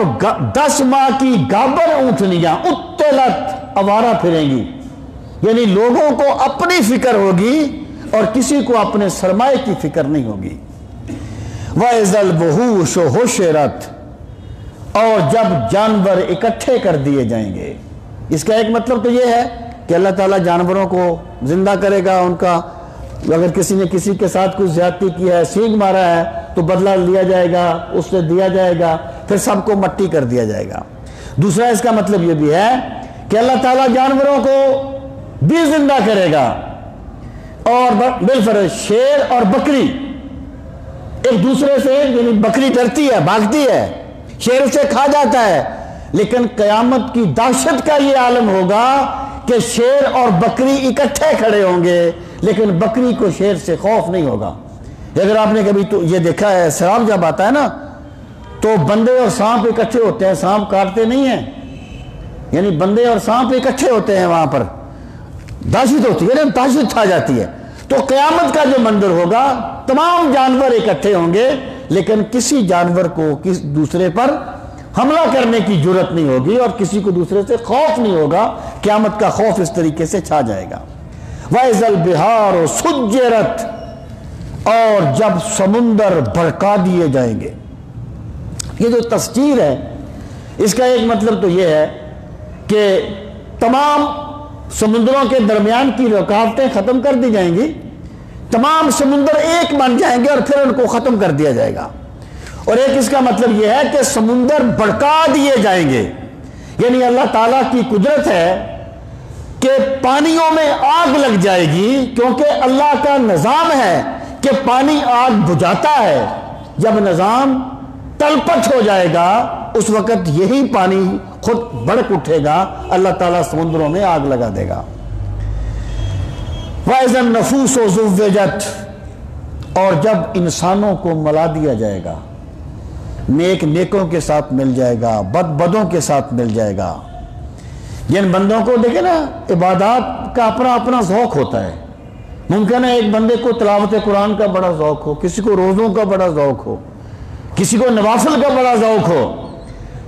10 ماہ کی گابن اونٹنیاں عُطِّلَتْ آوارہ پھریں گی، یعنی لوگوں کو اپنی فکر ہوگی اور کسی کو اپنے سرمایہ کی فکر نہیں ہوگی۔ وَإِذَا الْوُحُوشُ حُشِرَتْ، اور جب جانور اکٹھے کر دیے جائیں گے۔ اس کا ایک مطلب تو یہ ہے کہ اللہ تعالیٰ جانوروں کو زندہ کرے گا، ان کا اگر کسی نے کسی کے ساتھ کچھ زیادتی کی ہے، سینگ مارا ہے تو بدلہ لیا جائے گا، اس سے دیا جائے گا، پھر سب کو مٹی کر دیا جائے گا۔ دوسرا اس کا مطلب یہ بھی ہے کہ اللہ تعالیٰ جانوروں کو بھی زندہ کرے گا، اور بالفرض شیر اور بکری ایک دوسرے سے، یعنی بکری ڈرتی ہے، بھاگتی ہے، شیر اسے کھا جاتا ہے، لیکن قیامت کی دہشت کا یہ عالم ہوگا کہ شیر اور بکری اکٹھے کھڑے ہوں گے، لیکن بکری کو شیر سے خوف نہیں ہوگا۔ اگر آپ نے کبھی تو یہ دیکھا ہے، سیلاب جب آتا ہے نا تو بندے اور سانپ اکٹھے ہوتے ہیں، سانپ کاٹتے نہیں ہیں، یعنی بندے اور سانپ اکٹھے ہوتے ہیں، وہاں پر دہشت ہوتی ہے نا، دہشت چھا جاتی ہے۔ تو قیامت کا جو منظر ہوگا، تمام جانور اکٹھے ہوں گے لیکن کسی جانور کو کسی دوسرے پر حملہ کرنے کی جرت نہیں ہوگی اور کسی کو دوسرے سے خوف نہیں ہوگا۔ قیامت کا خوف اس طریقے سے چھا جائے گا۔ وَإِذَا الْبِحَارُ سُجِّرَتْ، اور جب سمندر بھڑکا دیے جائیں گے۔ یہ جو تسجیر ہے اس کا ایک مطلب تو یہ ہے کہ تمام سمندروں کے درمیان کی رکاوٹیں ختم کر دی جائیں گی، تمام سمندر ایک بن جائیں گے اور پھر ان کو ختم کر دیا جائے گا۔ اور ایک اس کا مطلب یہ ہے کہ سمندر بھڑکا دیے جائیں گے، یعنی اللہ تعالیٰ کی قدرت ہے کہ پانیوں میں آگ لگ جائے گی، کیونکہ اللہ کا نظام ہے کہ پانی آگ بجھاتا ہے۔ جب نظام تلپٹ ہو جائے گا اس وقت یہی پانی خود بڑک اٹھے گا، اللہ تعالیٰ سمندروں میں آگ لگا دے گا۔ وَإِذَا النُّفُوسُ زُوِّجَتْ، اور جب انسانوں کو ملا دیا جائے گا، نیک نیکوں کے ساتھ مل جائے گا، بد بدوں کے ساتھ مل جائے گا۔ جن بندوں کو دیکھیں نا، عبادات کا اپنا اپنا ذوق ہوتا ہے۔ ممکن ہے ایک بندے کو تلاوت قرآن کا بڑا ذوق ہو، کسی کو روزوں کا بڑا ذوق ہو، کسی کو نوافل کا بڑا ذوق ہو،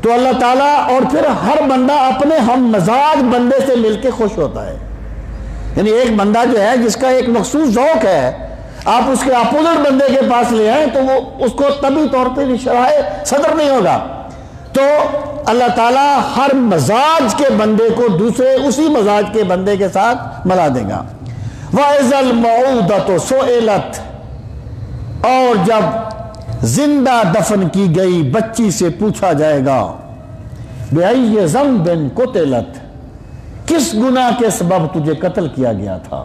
تو اللہ تعالیٰ اور پھر ہر بندہ اپنے ہم مزاج بندے سے مل کے خوش ہوتا ہے۔ یعنی ایک بندہ جو ہے جس کا ایک مخصوص ذوق ہے، آپ اس کے اپوزٹ بندے کے پاس لے آئیں تو وہ اس کو طبی طور پہ شرح صدر نہیں ہوگا۔ تو اللہ تعالیٰ ہر مزاج کے بندے کو دوسرے اسی مزاج کے بندے کے ساتھ ملا دے گا۔ وَإِذَا الْمَوْءُودَةُ سُئِلَتْ، اور جب زندہ دفن کی گئی بچی سے پوچھا جائے گا، بِأَيِّ ذَنبٍ قُتِلَتْ، کس گناہ کے سبب تجھے قتل کیا گیا تھا۔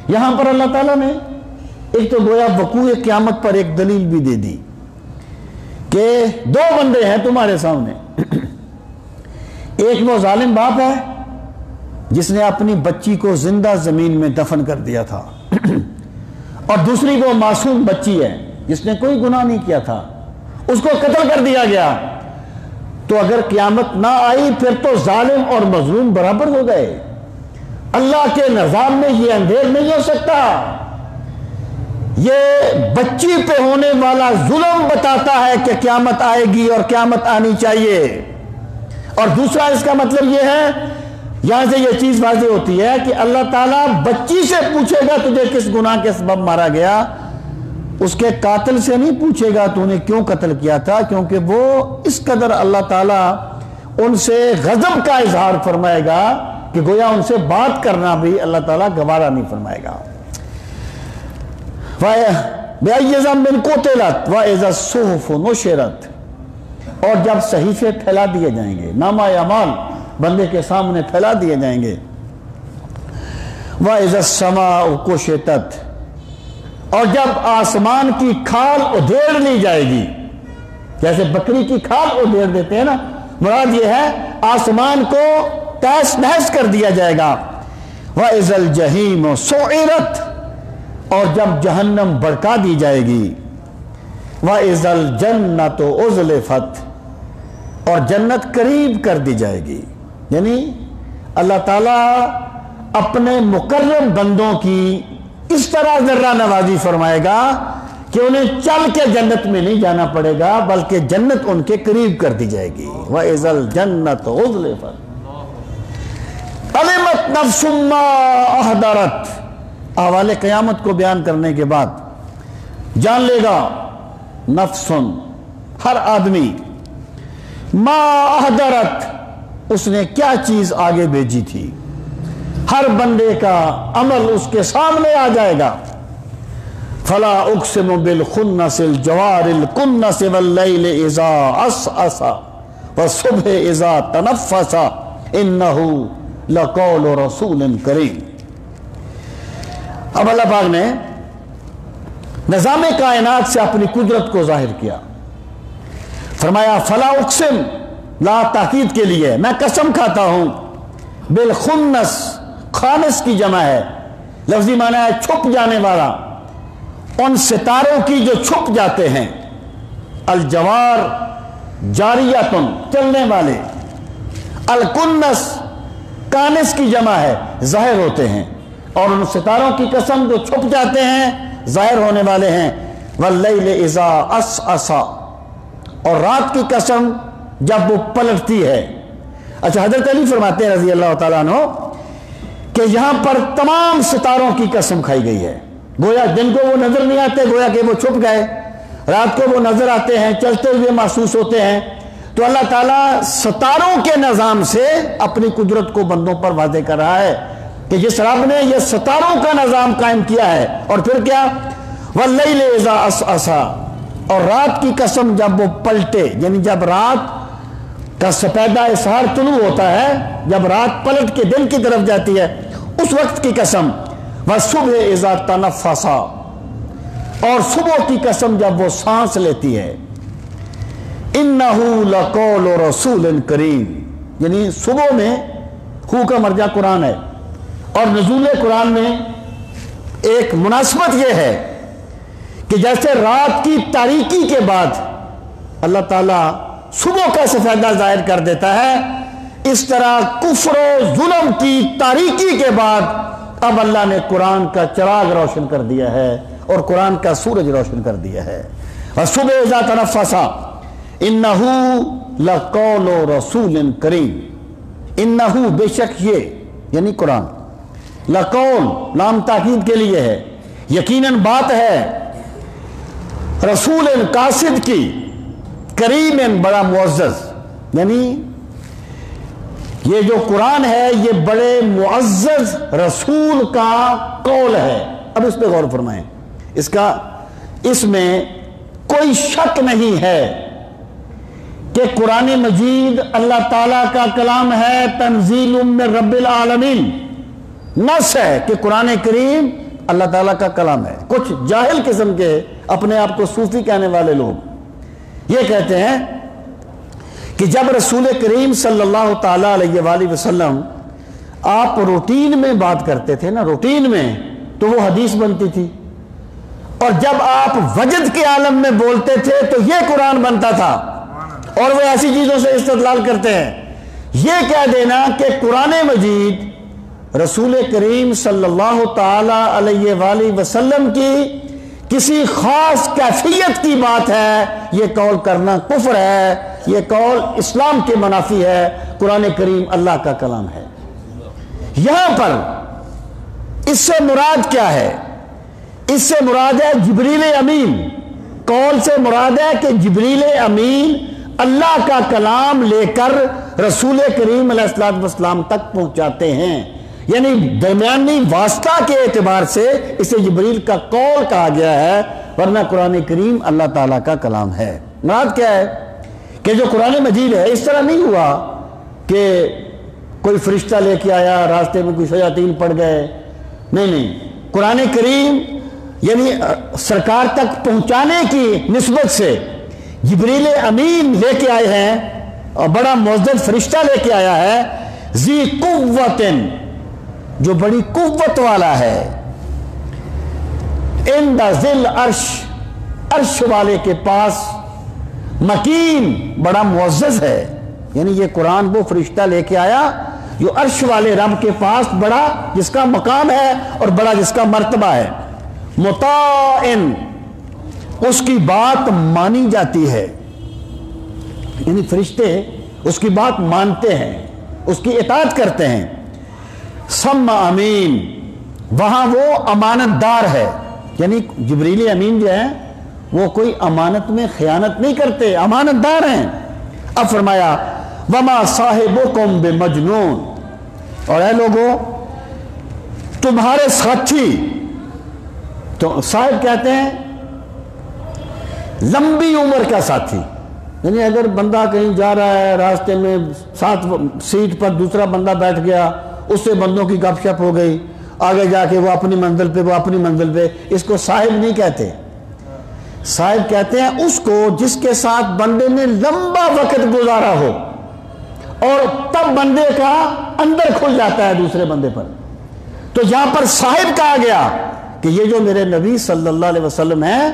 یہاں پر اللہ تعالیٰ نے ایک تو گویا وقوع قیامت پر ایک دلیل بھی دے دی کہ دو بندے ہیں تمہارے سامنے، ایک وہ ظالم باپ ہے جس نے اپنی بچی کو زندہ زمین میں دفن کر دیا تھا، اور دوسری وہ معصوم بچی ہے جس نے کوئی گناہ نہیں کیا تھا، اس کو قتل کر دیا گیا۔ تو اگر قیامت نہ آئی پھر تو ظالم اور مظلوم برابر ہو گئے۔ اللہ کے نظام میں یہ اندھیر نہیں ہو سکتا۔ یہ بچی پہ ہونے والا ظلم بتاتا ہے کہ قیامت آئے گی اور قیامت آنی چاہیے۔ اور دوسرا اس کا مطلب یہ ہے، یہاں سے یہ چیز واضح ہوتی ہے کہ اللہ تعالیٰ بچی سے پوچھے گا تجھے کس گناہ کے سبب مارا گیا، اس کے قاتل سے نہیں پوچھے گا تو نے کیوں قتل کیا تھا، کیونکہ وہ اس قدر اللہ تعالیٰ ان سے غضب کا اظہار فرمائے گا کہ گویا ان سے بات کرنا بھی اللہ تعالیٰ گوارا نہیں فرمائے گا۔ بِأَيِّ ذَنبٍ قُتِلَتْ وَإِذَا الصُّحُفُ نُشِرَتْ، اور جب صحیفے پھیلا دیے جائیں گے، نامہ اعمال بندے کے سامنے پھیلا دیے جائیں گے۔ وَإِذَا السَّمَاءُ كُشِطَتْ، اور جب آسمان کی کھال ادھیڑ لی جائے گی، جیسے بکری کی کھال ادھیڑ دیتے ہیں نا، مراد یہ ہے آسمان کو تہس نہس کر دیا جائے گا۔ وَإِذَا الْجَحِيمُ سُعِرَتْ، اور جب جہنم بھڑکا دی جائے گی۔ وَإِذَا الْجَنَّةُ أُزْلِفَتْ، اور جنت قریب کر دی جائے گی۔ یعنی اللہ تعالیٰ اپنے مقرب بندوں کی اس طرح ذرہ نوازی فرمائے گا کہ انہیں چل کے جنت میں نہیں جانا پڑے گا بلکہ جنت ان کے قریب کر دی جائے گی۔ وَإِذَا الْجَنَّةُ أُزْلِفَتْ عَلِمَتْ نَفْسٌ مَّا أَحْضَرَتْ، احوال قیامت کو بیان کرنے کے بعد جان لے گا نفسن، ہر آدمی، ما احضرت، اس نے کیا چیز آگے بھیجی تھی۔ ہر بندے کا عمل اس کے سامنے آ جائے گا۔ فلا اقسم بالخنس الجوار الکنس واللیل اذا عسعس والصبح اذا تنفس انہ لقول رسول کریم۔ اب اللہ پاک نے نظام کائنات سے اپنی قدرت کو ظاہر کیا، فرمایا فلا اقسم، لا تاکید کے لیے میں قسم کھاتا ہوں، بالخنس، خانس کی جمع ہے، لفظی معنی ہے چھپ جانے والا، ان ستاروں کی جو چھپ جاتے ہیں، الجوار جاریتن، چلنے والے، الکنس کانس کی جمع ہے، ظاہر ہوتے ہیں، اور ان ستاروں کی قسم جو چھپ جاتے ہیں ظاہر ہونے والے ہیں۔ واللیل اذا عسعس، اور رات کی قسم جب وہ پلٹتی ہے۔ اچھا، حضرت علی فرماتے ہیں رضی اللہ تعالیٰ عنہ کہ یہاں پر تمام ستاروں کی قسم کھائی گئی ہے، گویا دن کو وہ نظر نہیں آتے، گویا کہ وہ چھپ گئے، رات کو وہ نظر آتے ہیں، چلتے ہوئے محسوس ہوتے ہیں۔ تو اللہ تعالیٰ ستاروں کے نظام سے اپنی قدرت کو بندوں پر واضح کر رہا ہے کہ جس رب نے یہ ستاروں کا نظام قائم کیا ہے، اور پھر کیا، واللیل اذا عسعس، اور رات کی قسم جب وہ پلٹے، یعنی جب رات کا سپیدہ اظہار طلوع ہوتا ہے، جب رات پلٹ کے دن کی طرف جاتی ہے، اس وقت کی قسم۔ والصبح اذا تنفس، اور صبح کی قسم جب وہ سانس لیتی ہے۔ انہو لقول رسول کریم، یعنی صبح میں ہو کا مرجع قرآن ہے، اور نزول قرآن میں ایک مناسبت یہ ہے کہ جیسے رات کی تاریکی کے بعد اللہ تعالیٰ صبح کا سفیدہ ظاہر کر دیتا ہے، اس طرح کفر و ظلم کی تاریکی کے بعد اب اللہ نے قرآن کا چراغ روشن کر دیا ہے اور قرآن کا سورج روشن کر دیا ہے۔ وَالصُّبْحِ إِذَا تَنَفَّسَ إِنَّهُ لَقَوْلُ رَسُولٍ كَرِيمٍ، انہو بے شک یہ یعنی قرآن، لقول لام تاکید کے لیے ہے، یقیناً بات ہے رسول قاصد کی، کریم بڑا معزز، یعنی یہ جو قرآن ہے یہ بڑے معزز رسول کا قول ہے۔ اب اس پہ غور فرمائیں، اس میں کوئی شک نہیں ہے کہ قرآن مجید اللہ تعالیٰ کا کلام ہے، تنزیل من رب العالمین، نص ہے کہ قرآن کریم اللہ تعالیٰ کا کلام ہے۔ کچھ جاہل قسم کے اپنے آپ کو صوفی کہنے والے لوگ یہ کہتے ہیں کہ جب رسول کریم صلی اللہ تعالیٰ علیہ وآلہ وسلم آپ روٹین میں بات کرتے تھے نا، روٹین میں، تو وہ حدیث بنتی تھی، اور جب آپ وجد کے عالم میں بولتے تھے تو یہ قرآن بنتا تھا، اور وہ ایسی چیزوں سے استدلال کرتے ہیں۔ یہ کہہ دینا کہ قرآن مجید رسول کریم صلی اللہ تعالیٰ علیہ وآلہ وسلم کی کسی خاص کیفیت کی بات ہے، یہ قول کرنا کفر ہے، یہ قول اسلام کے منافی ہے۔ قرآن کریم اللہ کا کلام ہے۔ یہاں پر اس سے مراد کیا ہے؟ اس سے مراد ہے جبریل امین، قول سے مراد ہے کہ جبریل امین اللہ کا کلام لے کر رسول کریم علیہ السلام تک پہنچاتے ہیں، یعنی درمیانی واسطہ کے اعتبار سے اسے جبریل کا قول کہا گیا ہے، ورنہ قرآن کریم اللہ تعالیٰ کا کلام ہے۔ مراد کیا ہے کہ جو قرآن مجید ہے، اس طرح نہیں ہوا کہ کوئی فرشتہ لے کے آیا، راستے میں کوئی شیاطین پڑ گئے، نہیں، قرآن کریم یعنی سرکار تک پہنچانے کی نسبت سے جبریل امین لے کے آئے ہیں، اور بڑا معزز فرشتہ لے کے آیا ہے، ذی قوت، جو بڑی قوت والا ہے، عند ذل عرش، عرش والے کے پاس، مکین، بڑا معزز ہے، یعنی یہ قرآن وہ فرشتہ لے کے آیا جو عرش والے رب کے پاس بڑا، جس کا مقام ہے اور بڑا جس کا مرتبہ ہے، مطاعن، اس کی بات مانی جاتی ہے، یعنی فرشتے اس کی بات مانتے ہیں، اس کی اطاعت کرتے ہیں، سم امین، وہاں وہ امانت دار ہے، یعنی جبریل امین جو ہے وہ کوئی امانت میں خیانت نہیں کرتے، امانت دار ہیں۔ اب فرمایا وما صاحبکم بمجنون، اور اے لوگوں تمہارے ساتھی، تو صاحب کہتے ہیں لمبی عمر کا ساتھی، یعنی اگر بندہ کہیں جا رہا ہے، راستے میں ساتھ سیٹ پر دوسرا بندہ بیٹھ گیا، اس سے بندوں کی گپ شپ ہو گئی، آگے جا کے وہ اپنی منزل پہ، اس کو صاحب نہیں کہتے۔ صاحب کہتے ہیں اس کو جس کے ساتھ بندے نے لمبا وقت گزارا ہو، اور تب بندے کا اندر کھل جاتا ہے دوسرے بندے پر، تو یہاں پر صاحب کہا گیا کہ یہ جو میرے نبی صلی اللہ علیہ وسلم ہیں،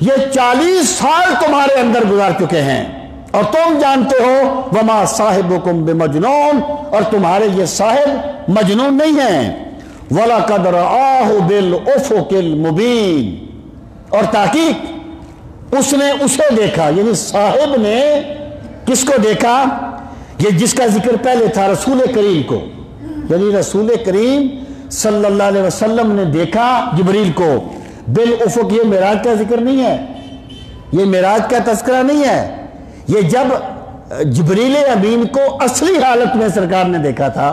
یہ 40 سال تمہارے اندر گزار چکے ہیں، اور تم جانتے ہو وما صاحبکم بمجنون، اور تمہارے یہ صاحب مجنون نہیں ہیں، وَلَقَدْ رَآهُ بِالْأُفُقِ الْمُبِينِ، اور تحقیق اس نے اسے دیکھا، یعنی صاحب نے کس کو دیکھا؟ یہ جس کا ذکر پہلے تھا، رسول کریم کو، یعنی رسول کریم صلی اللہ علیہ وسلم نے دیکھا جبریل کو بالافق۔ یہ معراج کا ذکر نہیں ہے، یہ معراج کا تذکرہ نہیں ہے، یہ جب جبریل امین کو اصلی حالت میں سرکار نے دیکھا تھا۔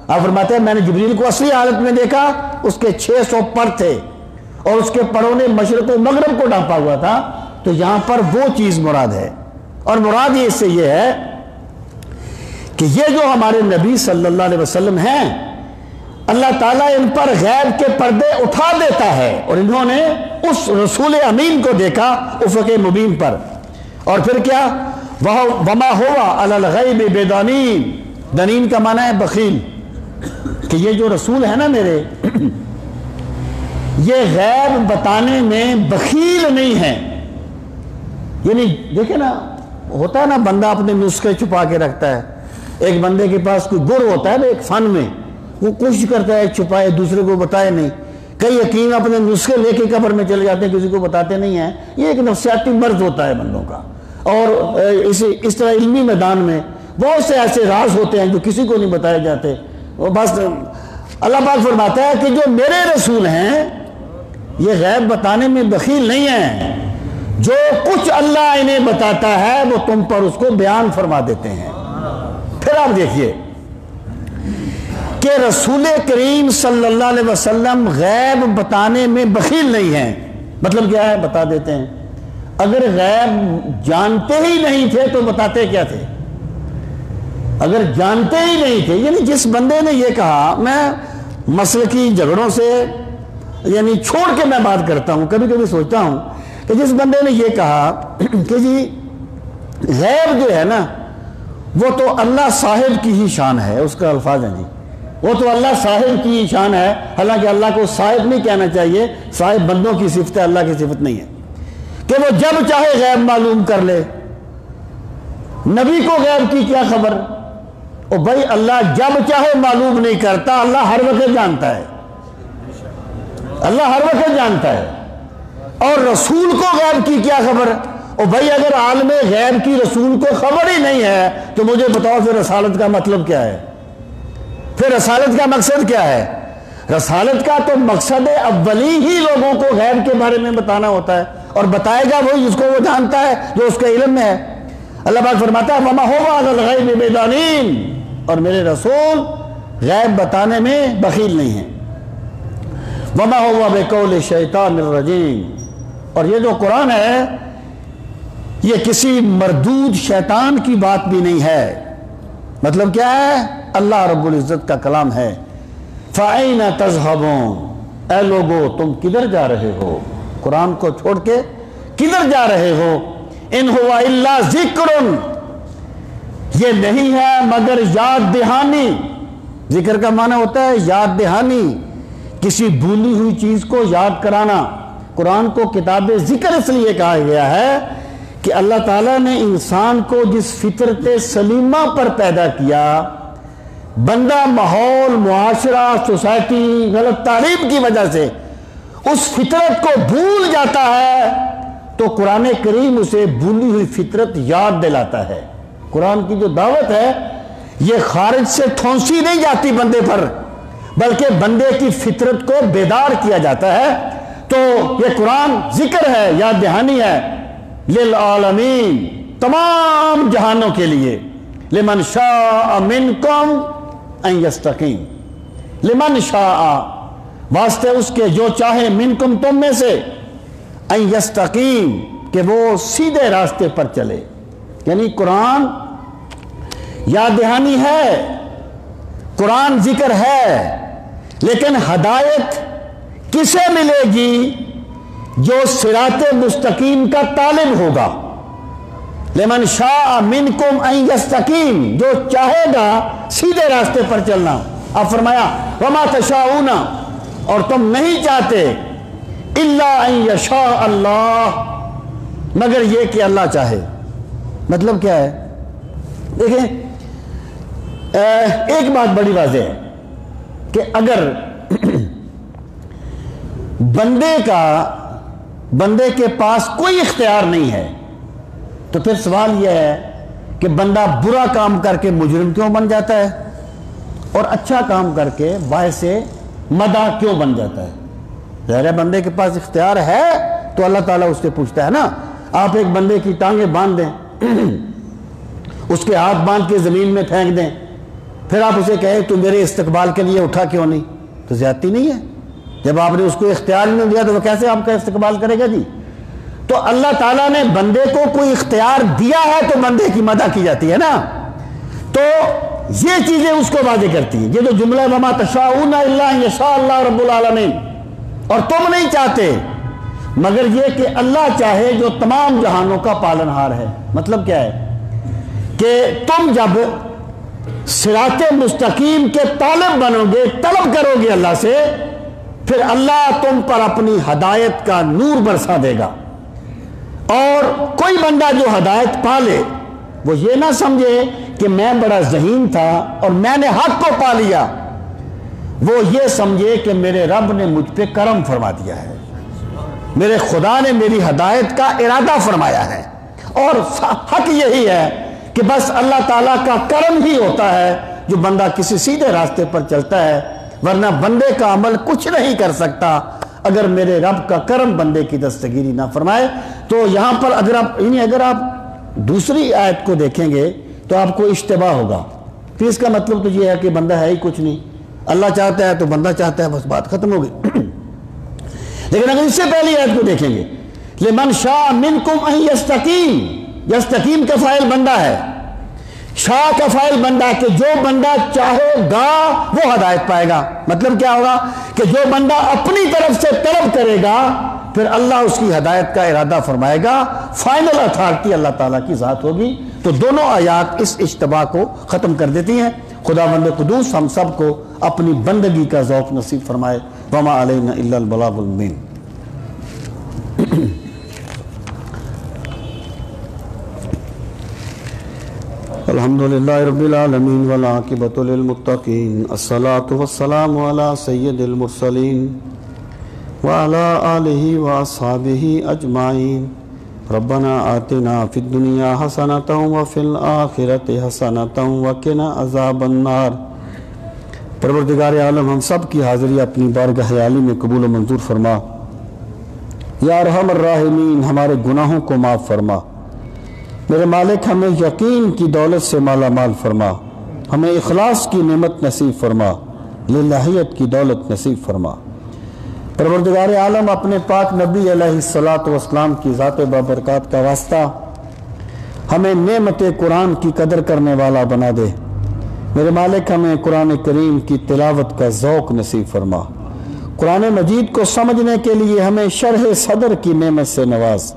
آپ فرماتے ہیں میں نے جبریل کو اصلی حالت میں دیکھا، اس کے 600 پر تھے، اور اس کے پروں نے مشرق و مغرب کو ڈھانپا ہوا تھا، تو یہاں پر وہ چیز مراد ہے، اور مراد یہ اس سے یہ ہے کہ یہ جو ہمارے نبی صلی اللہ علیہ وسلم ہیں، اللہ تعالیٰ ان پر غیب کے پردے اٹھا دیتا ہے، اور انہوں نے اس رسول امین کو دیکھا افق مبین پر۔ اور پھر کیا؟ وما ہوا علی الغیب بدانین، دنین کا معنی ہے بخیل، کہ یہ جو رسول ہے نا میرے، یہ غیب بتانے میں بخیل نہیں ہے۔ یعنی دیکھیں نا، ہوتا ہے نا بندہ اپنے نسخے چھپا کے رکھتا ہے، ایک بندے کے پاس کوئی گر ہوتا ہے نا ایک فن میں، وہ کوشش کرتا ہے چھپائے، دوسرے کو بتائے نہیں۔ کئی حکیم اپنے نسخے لے کے قبر میں چلے جاتے ہیں، کسی کو بتاتے نہیں ہیں۔ یہ ایک نفسیاتی مرض ہوتا ہے بندوں کا۔ اور اس طرح علمی میدان میں بہت سے ایسے راز ہوتے ہیں جو کسی کو نہیں بتائے جاتے۔ بس اللہ پاک فرماتا ہے کہ جو میرے رسول ہیں یہ غیب بتانے میں بخیل نہیں ہیں، جو کچھ اللہ انہیں بتاتا ہے وہ تم پر اس کو بیان فرما دیتے ہیں۔ پھر آپ دیکھیے کہ رسول کریم صلی اللہ علیہ وسلم غیب بتانے میں بخیل نہیں ہیں۔ مطلب کیا ہے؟ بتا دیتے ہیں۔ اگر غیب جانتے ہی نہیں تھے تو بتاتے کیا تھے؟ اگر جانتے ہی نہیں تھے، یعنی جس بندے نے یہ کہا، میں مسلکی جھگڑوں سے یعنی چھوڑ کے میں بات کرتا ہوں، کبھی کبھی سوچتا ہوں کہ جس بندے نے یہ کہا کہ جی غیب جو ہے نا وہ تو اللہ صاحب کی ہی شان ہے، اس کا الفاظ ہیں جی، وہ تو اللہ صاحب کی ہی شان ہے، حالانکہ اللہ کو صاحب نہیں کہنا چاہیے، صاحب بندوں کی صفت ہے، اللہ کی صفت نہیں ہے، کہ وہ جب چاہے غیب معلوم کر لے۔ نبی کو غیب کی کیا خبر؟ او بھائی اللہ جب چاہے معلوم نہیں کرتا، اللہ ہر وقت جانتا ہے، اللہ ہر وقت جانتا ہے۔ اور رسول کو غیب کی کیا خبر؟ او بھائی اگر عالم غیب کی رسول کو خبر ہی نہیں ہے تو مجھے بتاؤ پھر رسالت کا مطلب کیا ہے؟ پھر رسالت کا مقصد کیا ہے؟ رسالت کا تو مقصد اولی ہی لوگوں کو غیب کے بارے میں بتانا ہوتا ہے، اور بتائے گا وہی جس کو وہ جانتا ہے، جو اس کے علم میں ہے۔ اللہ پاک فرماتا ہے وما ہوا علی الغیب بدانین، اور میرے رسول غیب بتانے میں بخیل نہیں ہیں۔ وما ہوا بقول شیطان الرجیم، اور یہ جو قرآن ہے یہ کسی مردود شیطان کی بات بھی نہیں ہے۔ مطلب کیا ہے؟ اللہ رب العزت کا کلام ہے۔ فَأَيْنَ تَذْهَبُونَ، اے لوگو تم کدھر جا رہے ہو؟ قرآن کو چھوڑ کے کدھر جا رہے ہو؟ ان ہوا الا ذکر، یہ نہیں ہے مگر یاد دہانی۔ ذکر کا معنی ہوتا ہے یاد دہانی، کسی بھولی ہوئی چیز کو یاد کرانا۔ قرآن کو کتاب ذکر اس لیے کہا گیا ہے کہ اللہ تعالیٰ نے انسان کو جس فطرت سلیمہ پر پیدا کیا، بندہ ماحول، معاشرہ، سوسائٹی، غلط تعلیم کی وجہ سے اس فطرت کو بھول جاتا ہے، تو قرآن کریم اسے بھولی ہوئی فطرت یاد دلاتا ہے۔ قرآن کی جو دعوت ہے یہ خارج سے ٹھونسی نہیں جاتی بندے پر، بلکہ بندے کی فطرت کو بیدار کیا جاتا ہے۔ تو یہ قرآن ذکر ہے، یاد دہانی ہے، للعالمین، تمام جہانوں کے لیے۔ لمن شاء منکم ان یستقیم، لمن شاء، واسطے اس کے جو چاہے، منکم تم میں سے، ان یستقیم، کہ وہ سیدھے راستے پر چلے۔ یعنی قرآن یاد دہانی ہے، قرآن ذکر ہے، لیکن ہدایت کسے ملے گی؟ جو صراط مستقیم کا طالب ہوگا۔ لمن شاء منکم ان یستقیم، جو چاہے گا سیدھے راستے پر چلنا۔ اب فرمایا وما تشاؤون، اور تم نہیں چاہتے، الا ان یشاء اللہ، مگر یہ کہ اللہ چاہے۔ مطلب کیا ہے؟ دیکھیں ایک بات بڑی واضح ہے کہ اگر بندے کے پاس کوئی اختیار نہیں ہے تو پھر سوال یہ ہے کہ بندہ برا کام کر کے مجرم کیوں بن جاتا ہے اور اچھا کام کر کے باعث مدح کیوں بن جاتا ہے؟ ظاہر بندے کے پاس اختیار ہے تو اللہ تعالیٰ اس سے پوچھتا ہے نا۔ آپ ایک بندے کی ٹانگیں باندھ دیں، اس کے ہاتھ باندھ کے زمین میں پھینک دیں، پھر آپ اسے کہیں تو میرے استقبال کے لیے اٹھا کیوں نہیں، تو زیادتی نہیں ہے؟ جب آپ نے اس کو اختیار نہیں دیا تو وہ کیسے آپ کا استقبال کرے گا جی؟ تو اللہ تعالیٰ نے بندے کو کوئی اختیار دیا ہے تو بندے کی مدح کی جاتی ہے نا۔ تو یہ چیزیں اس کو واضح کرتی ہیں۔ یہ جو جملہ وما تشاؤون الا ان یشاء اللہ رب العالمین، اور تم نہیں چاہتے مگر یہ کہ اللہ چاہے جو تمام جہانوں کا پالنہار ہے۔ مطلب کیا ہے کہ تم جب صراط مستقیم کے طالب بنو گے، طلب کرو گے اللہ سے، پھر اللہ تم پر اپنی ہدایت کا نور برسا دے گا۔ اور کوئی بندہ جو ہدایت پالے وہ یہ نہ سمجھے کہ میں بڑا ذہین تھا اور میں نے حق کو پا لیا، وہ یہ سمجھے کہ میرے رب نے مجھ پہ کرم فرما دیا ہے، میرے خدا نے میری ہدایت کا ارادہ فرمایا ہے۔ اور حق یہی ہے کہ بس اللہ تعالیٰ کا کرم ہی ہوتا ہے جو بندہ کسی سیدھے راستے پر چلتا ہے، ورنہ بندے کا عمل کچھ نہیں کر سکتا اگر میرے رب کا کرم بندے کی دستگیری نہ فرمائے۔ تو یہاں پر اگر آپ دوسری آیت کو دیکھیں گے تو آپ کو اشتباہ ہوگا، پھر اس کا مطلب تو یہ ہے کہ بندہ ہے ہی کچھ نہیں، اللہ چاہتا ہے تو بندہ چاہتا ہے، بس بات ختم ہو گئی۔ لیکن اگر اس سے پہلی آیت کو دیکھیں گے، لمن شاء منکم ان یستقیم، یستقیم کا فاعل بندہ ہے، شاء کا فاعل بندہ ہے کہ جو بندہ چاہے گا وہ ہدایت پائے گا۔ مطلب کیا ہوگا کہ جو بندہ اپنی طرف سے طلب کرے گا پھر اللہ اس کی ہدایت کا ارادہ فرمائے گا، فائنل اتھارٹی اللہ تعالیٰ کی ذات ہوگی۔ تو دونوں آیات اس اشتباہ کو ختم کر دیتی ہیں۔ خداوند قدوس ہم سب کو اپنی بندگی کا ذوق نصیب فرمائے۔ وما علینا الا البلاغ المبین۔ الحمدللہ رب العالمین والعاقبۃ للمتقین، الصلاۃ والسلام علی سید المرسلین وعلی آلہ واصحابہ اجمعین۔ ربنا آتنا فی الدنیا حسنۃ وفی الآخرۃ حسنۃ وقنا عذاب النار۔ پروردگار عالم ہم سب کی حاضری اپنی بارگاہ عالی میں قبول و منظور فرما۔ یا ارحم الراحمین ہمارے گناہوں کو معاف فرما۔ میرے مالک ہمیں یقین کی دولت سے مالا مال فرما، ہمیں اخلاص کی نعمت نصیب فرما، للہیت کی دولت نصیب فرما۔ پروردگار عالم اپنے پاک نبی علیہ الصلوۃ والسلام کی ذات بابرکات کا واسطہ ہمیں نعمت قرآن کی قدر کرنے والا بنا دے۔ میرے مالک ہمیں قرآن کریم کی تلاوت کا ذوق نصیب فرما۔ قرآن مجید کو سمجھنے کے لیے ہمیں شرح صدر کی نعمت سے نواز۔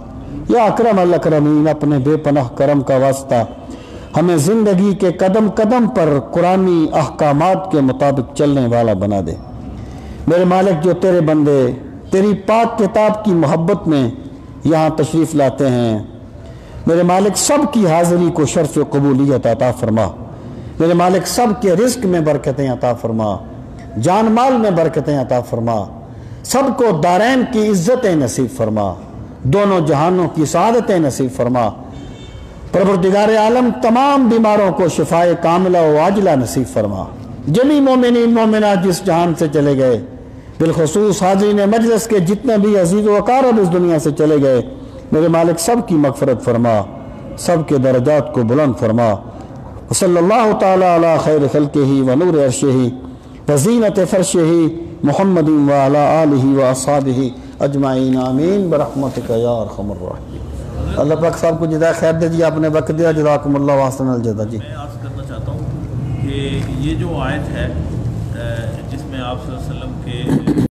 یا اکرم الاکرمین اپنے بے پناہ کرم کا واسطہ ہمیں زندگی کے قدم قدم پر قرآنی احکامات کے مطابق چلنے والا بنا دے۔ میرے مالک جو تیرے بندے تیری پاک کتاب کی محبت میں یہاں تشریف لاتے ہیں، میرے مالک سب کی حاضری کو شرف قبولیت عطا فرما۔ میرے مالک سب کے رزق میں برکتیں عطا فرما، جان مال میں برکتیں عطا فرما، سب کو دارین کی عزتیں نصیب فرما، دونوں جہانوں کی سعادتیں نصیب فرما۔ پروردگار عالم تمام بیماروں کو شفائے کاملہ و عاجلہ نصیب فرما۔ جمی مومنین مومنات جس جہان سے چلے گئے، بالخصوص حاضرین مجلس کے جتنے بھی عزیز و اقارب اس دنیا سے چلے گئے، میرے مالک سب کی مغفرت فرما، سب کے درجات کو بلند فرما۔ وصلی اللہ تعالی علی خیر خلقہ ونور عرشہ وزینت فرشہ محمد وعلی آلہ واصحابہ اجمعین آمین برحمتک یا ارحم الراحمین۔ اللہ پاک صاحب کو جزائے خیر دے جی، آپ نے وقت دیا، جزاکم اللہ واحسن الجزا۔ جی میں عرض کرنا چاہتا ہوں کہ یہ جو آیت ہے جس میں آپ صلی اللہ علیہ وسلم کے